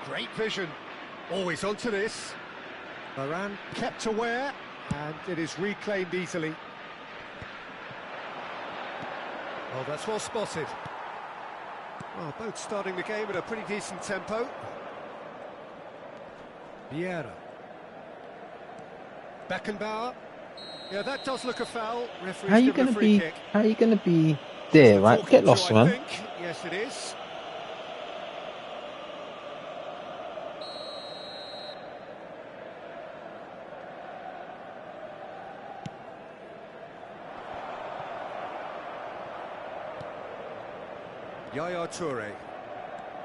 Speaker 3: Great vision. Always onto this. Varane kept aware, and it is reclaimed easily. Oh, that's well spotted. Well, both starting the game at a pretty decent tempo. Vieira. Beckenbauer. Yeah, that does look a foul. Referee's
Speaker 2: How are you
Speaker 3: given
Speaker 2: going
Speaker 3: a
Speaker 2: to
Speaker 3: free
Speaker 2: be?
Speaker 3: kick.
Speaker 2: How are you going to be there? Right,
Speaker 3: Talking
Speaker 2: get lost,
Speaker 3: to, I
Speaker 2: man.
Speaker 3: think. Yes, it is. Yaya Toure.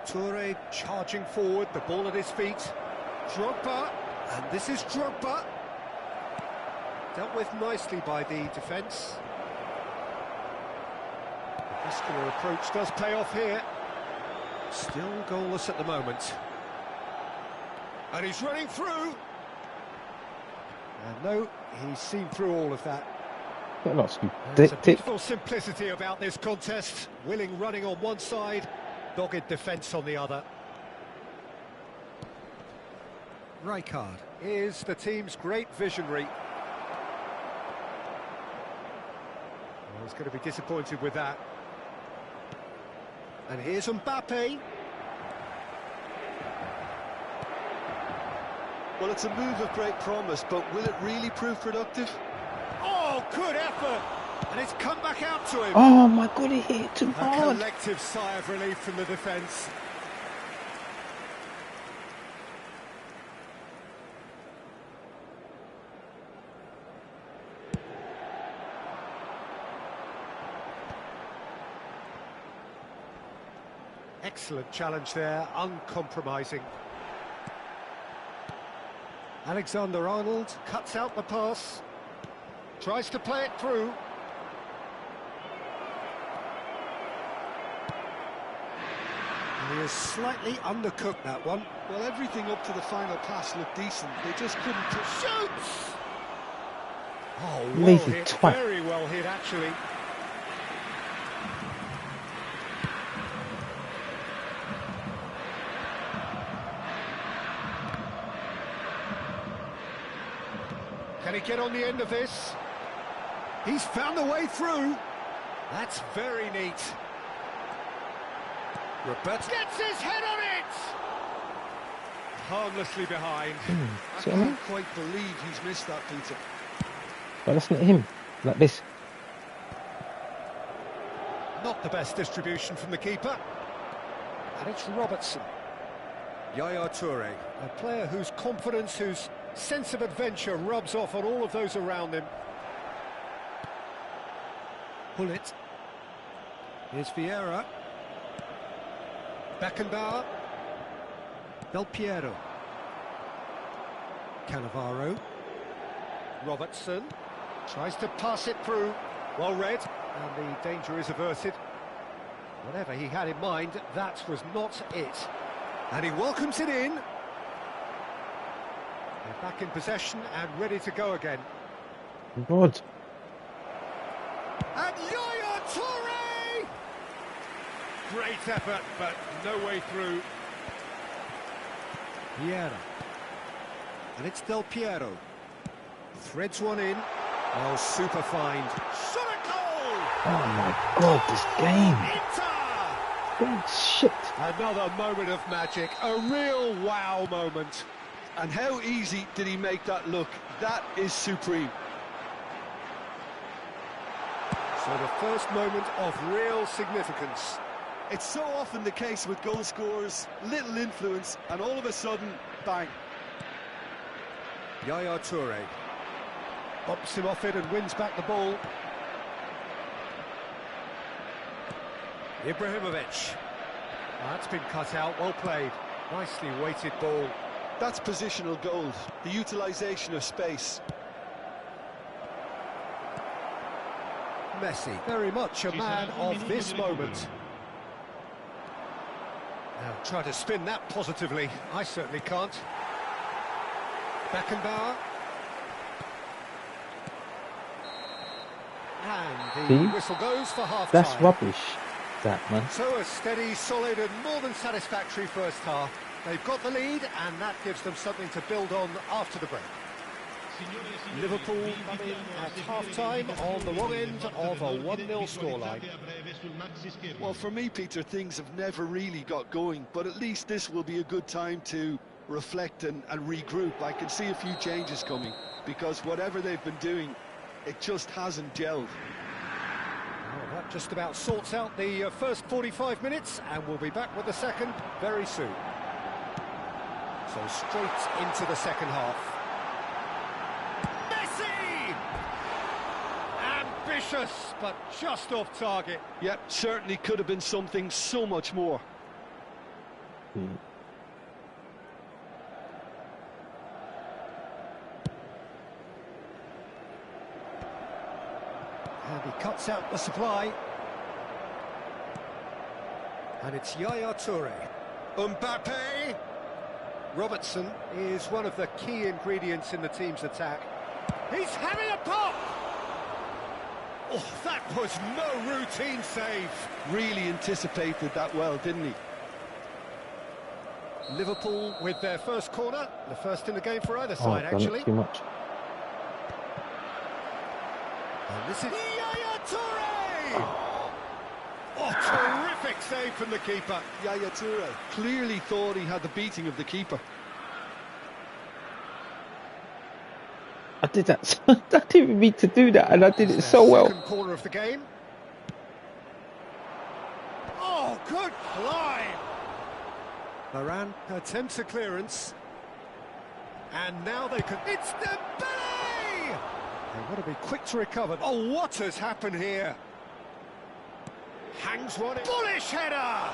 Speaker 3: Toure charging forward, the ball at his feet. Drogba, and this is Drogba. Dealt with nicely by the defence. The muscular approach does pay off here. Still goalless at the moment. And he's running through. And no, he's seen through all of that.
Speaker 2: Get lost, you
Speaker 3: There's a
Speaker 2: dick.
Speaker 3: beautiful simplicity about this contest. Willing running on one side, dogged defence on the other. Rijkaard is the team's great visionary. Well, he's going to be disappointed with that. And here's Mbappe.
Speaker 9: Well, it's a move of great promise, but will it really prove productive?
Speaker 3: Oh, good effort! And it's come back out to him.
Speaker 2: Oh my God, he hit it too
Speaker 3: A
Speaker 2: hard.
Speaker 3: collective sigh of relief from the defence. Excellent challenge there, uncompromising. Alexander-Arnold cuts out the pass, tries to play it through. And he has slightly undercooked that one.
Speaker 9: Well, everything up to the final pass looked decent. They just couldn't
Speaker 3: Shoots! Oh, well
Speaker 2: Lazy
Speaker 3: hit,
Speaker 2: twat.
Speaker 3: very well hit actually. Can he get on the end of this? He's found a way through. That's very neat. Roberto gets his head on it! Harmlessly behind.
Speaker 2: I
Speaker 9: can't quite believe he's missed that, Peter.
Speaker 2: But that's not him. Like this.
Speaker 3: Not the best distribution from the keeper. And it's Robertson. Yaya Toure, a player whose confidence, whose sense of adventure rubs off on all of those around him. Pull it. Here's Vieira. Beckenbauer. Del Piero. Cannavaro. Robertson. Tries to pass it through. Well read. And the danger is averted. Whatever he had in mind, that was not it. And he welcomes it in. They're back in possession and ready to go again.
Speaker 2: God.
Speaker 3: And Yaya Toure! Great effort, but no way through. Vieira. And it's Del Piero. Threads one in. Oh, super find. Shot a goal!
Speaker 2: Oh my God, this game. God, shit.
Speaker 3: Another moment of magic. A real wow moment.
Speaker 9: And how easy did he make that look? That is supreme.
Speaker 3: So the first moment of real significance.
Speaker 9: It's so often the case with goal scorers, little influence, and all of a sudden, bang.
Speaker 3: Yaya Toure bumps him off it and wins back the ball. Ibrahimovic. That's been cut out, well played. Nicely weighted ball.
Speaker 9: That's positional gold, the utilisation of space.
Speaker 3: Messi, very much a man of this moment. Now try to spin that positively. I certainly can't. Beckenbauer. And the whistle goes for half-time.
Speaker 2: That's rubbish, that, man.
Speaker 3: So a steady, solid and more than satisfactory first half. They've got the lead and that gives them something to build on after the break. Liverpool come in at half-time on the wrong end of a 1-0 scoreline.
Speaker 9: Well, for me, Peter, things have never really got going, but at least this will be a good time to reflect and regroup. I can see a few changes coming, because whatever they've been doing, it just hasn't gelled.
Speaker 3: Well, that just about sorts out the first 45 minutes, and we'll be back with the second very soon. So straight into the second half. Ambitious, but just off target.
Speaker 9: Yep, certainly could have been something so much more.
Speaker 3: And he cuts out the supply. And it's Yaya Toure. Mbappe! Robertson is one of the key ingredients in the team's attack. He's having a pop! Oh, that was no routine save.
Speaker 9: Really anticipated that well, didn't he?
Speaker 3: Liverpool with their first corner, the first in the game for either side, actually.
Speaker 2: Too much.
Speaker 3: And this is Yaya Toure! Oh, terrific save from the keeper.
Speaker 9: Yaya Toure clearly thought he had the beating of the keeper.
Speaker 2: I did that. I didn't mean to do that, and I did it so well.
Speaker 3: Second corner of the game. Oh, good climb! Varane attempts a clearance. And now they can... It's Dembele! They want to be quick to recover. Oh, what has happened here? Hangs one in. Bullish header!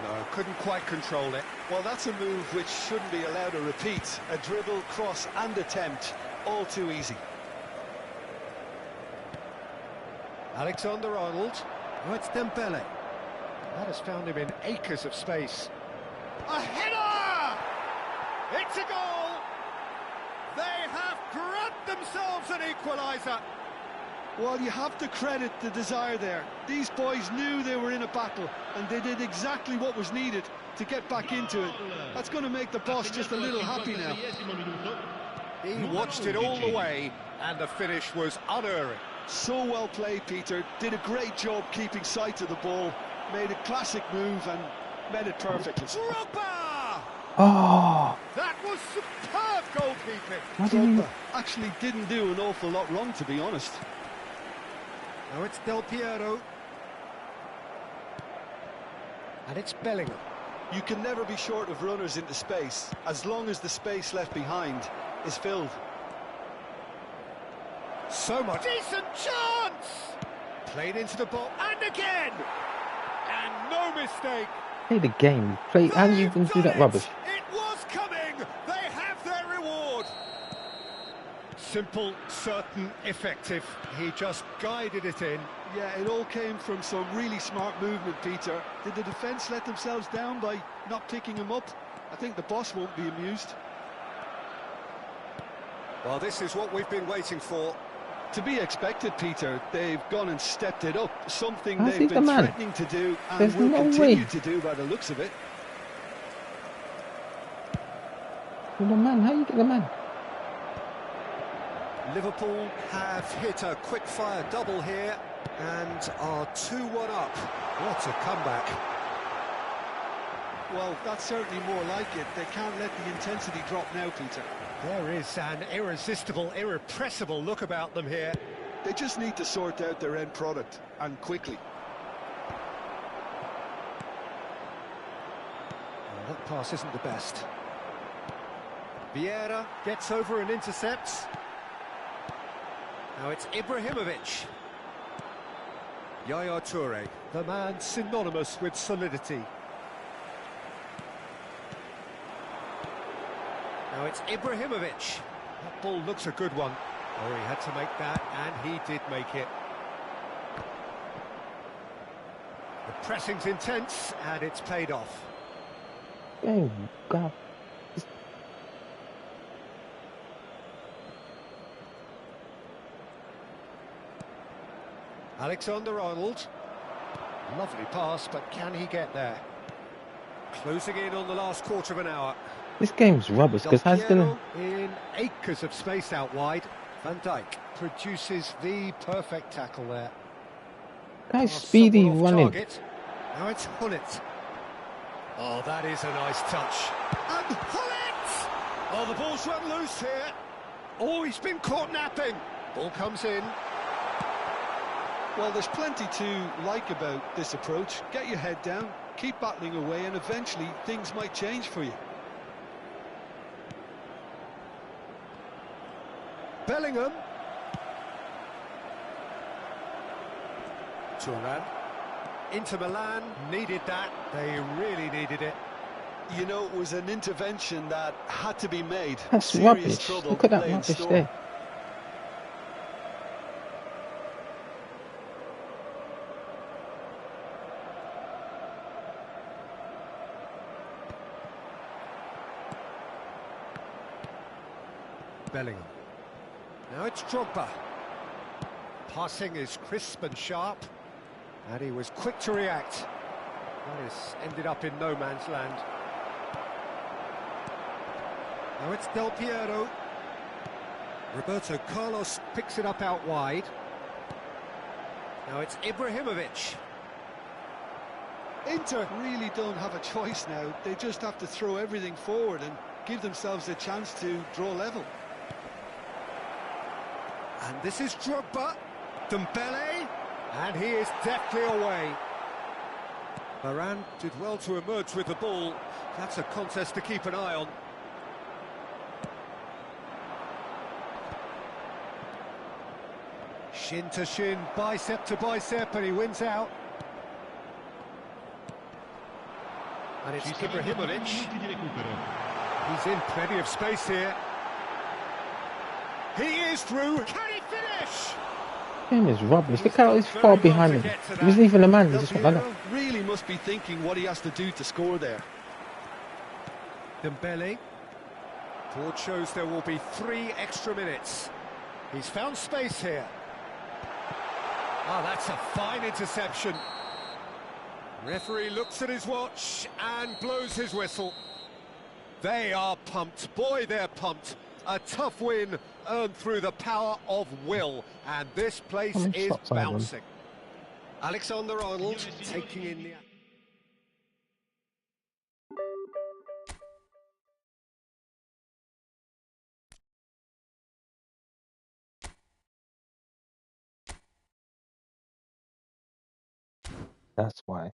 Speaker 3: No, couldn't quite control it.
Speaker 9: Well, that's a move which shouldn't be allowed to repeat. A dribble, cross and attempt, all too easy.
Speaker 3: Alexander-Arnold. Oh, it's Dembele. That has found him in acres of space. A header! It's a goal! They have grabbed themselves an equaliser.
Speaker 9: Well, you have to credit the desire there. These boys knew they were in a battle, and they did exactly what was needed to get back into it. That's going to make the boss just a little happy now.
Speaker 3: He watched it all the way, and the finish was unerring.
Speaker 9: So well played, Peter. Did a great job keeping sight of the ball. Made a classic move and made it perfectly.
Speaker 3: Drogba!
Speaker 2: Oh,
Speaker 3: That was superb goalkeeping.
Speaker 2: what do you mean?
Speaker 9: Drogba actually didn't do an awful lot wrong, to be honest.
Speaker 3: Now it's Del Piero. And it's Bellingham.
Speaker 9: You can never be short of runners into space, as long as the space left behind is filled.
Speaker 3: So much. Decent chance! Played into the ball, and again! And no mistake.
Speaker 2: Play the game. Play. How do you even do that rubbish?
Speaker 3: It was coming! They have their reward! Simple, certain, effective. He just guided it in.
Speaker 9: Yeah, it all came from some really smart movement, Peter. Did the defence let themselves down by not picking him up? I think the boss won't be amused.
Speaker 3: Well, this is what we've been waiting for.
Speaker 9: To be expected, Peter. They've gone and stepped it up. Something
Speaker 2: How's he
Speaker 9: they've
Speaker 2: the
Speaker 9: been
Speaker 2: man?
Speaker 9: threatening to do and
Speaker 2: There's
Speaker 9: will
Speaker 2: no
Speaker 9: continue
Speaker 2: way.
Speaker 9: to do by the looks of it.
Speaker 2: You're the man. How you get the man?
Speaker 3: Liverpool have hit a quick-fire double here and are 2-1 up. What a comeback.
Speaker 9: Well, that's certainly more like it. They can't let the intensity drop now, Peter.
Speaker 3: There is an irresistible, irrepressible look about them here.
Speaker 9: They just need to sort out their end product, and quickly.
Speaker 3: Well, that pass isn't the best. Vieira gets over and intercepts. Now it's Ibrahimovic. Yaya Toure, the man synonymous with solidity. Now it's Ibrahimovic. That ball looks a good one. Oh, he had to make that, and he did make it. The pressing's intense, and it's paid off.
Speaker 2: Oh God.
Speaker 3: Alexander-Arnold. Lovely pass, but can he get there? Closing in on the last quarter of an hour.
Speaker 2: This game's rubbish because how's gonna?
Speaker 3: In acres of space out wide. Van Dijk produces the perfect tackle there.
Speaker 2: Guy's speedy
Speaker 3: Somewhat off
Speaker 2: running.
Speaker 3: target. Now it's Hullet. Oh, that is a nice touch. And Hullet! Oh, the ball's run loose here. Oh, he's been caught napping. Ball comes in.
Speaker 9: Well, there's plenty to like about this approach. Get your head down, keep battling away, and eventually things might change for you.
Speaker 3: Bellingham. Turan. Inter Milan needed that. They really needed it.
Speaker 9: You know, it was an intervention that had to be made.
Speaker 2: That's
Speaker 9: Serious
Speaker 2: rubbish.
Speaker 9: trouble
Speaker 2: Look at that
Speaker 9: lay in
Speaker 2: rubbish
Speaker 9: store.
Speaker 2: there.
Speaker 3: Bellingham. Now it's Drogba. Passing is crisp and sharp, and he was quick to react. That has ended up in no man's land. Now it's Del Piero. Roberto Carlos picks it up out wide. Now it's Ibrahimovic.
Speaker 9: Inter really don't have a choice now. They just have to throw everything forward and give themselves a chance to draw level.
Speaker 3: And this is Drogba. Dembele. And he is deftly away. Varane did well to emerge with the ball. That's a contest to keep an eye on. Shin to shin, bicep to bicep, and he wins out. And it's Ibrahimovic. He's in plenty of space here. He is through. Can he finish?
Speaker 2: Game is rubbish. Look how he's far behind him. He wasn't even a man. He just went like that.
Speaker 9: Really must be thinking what he has to do to score there.
Speaker 3: Dembele. Board shows there will be 3 extra minutes. He's found space here. Oh, that's a fine interception. Referee looks at his watch and blows his whistle. They are pumped. Boy, they're pumped. A tough win earned through the power of will, and this place
Speaker 2: How many
Speaker 3: is
Speaker 2: shots are there?
Speaker 3: bouncing. Alexander-Arnold taking in the...
Speaker 2: That's why.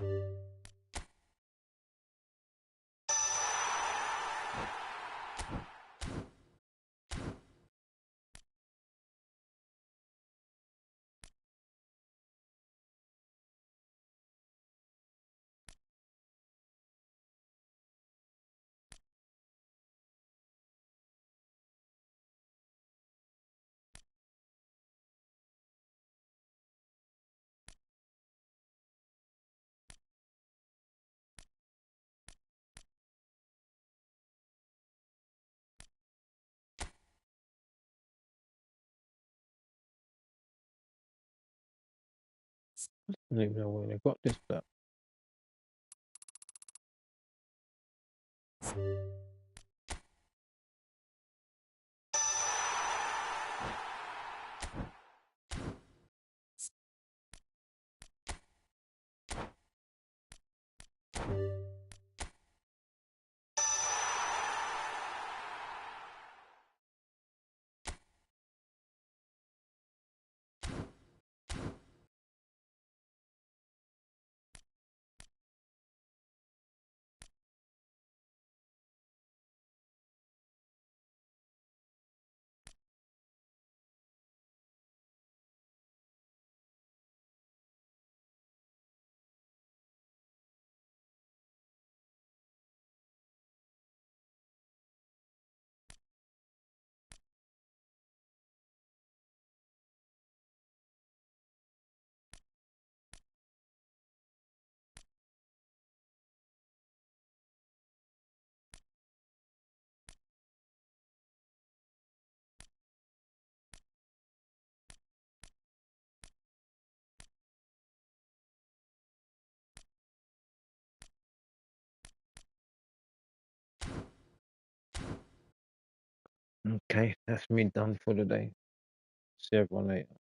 Speaker 2: I don't even know where they got this stuff. Okay, that's me done for the day. See everyone later.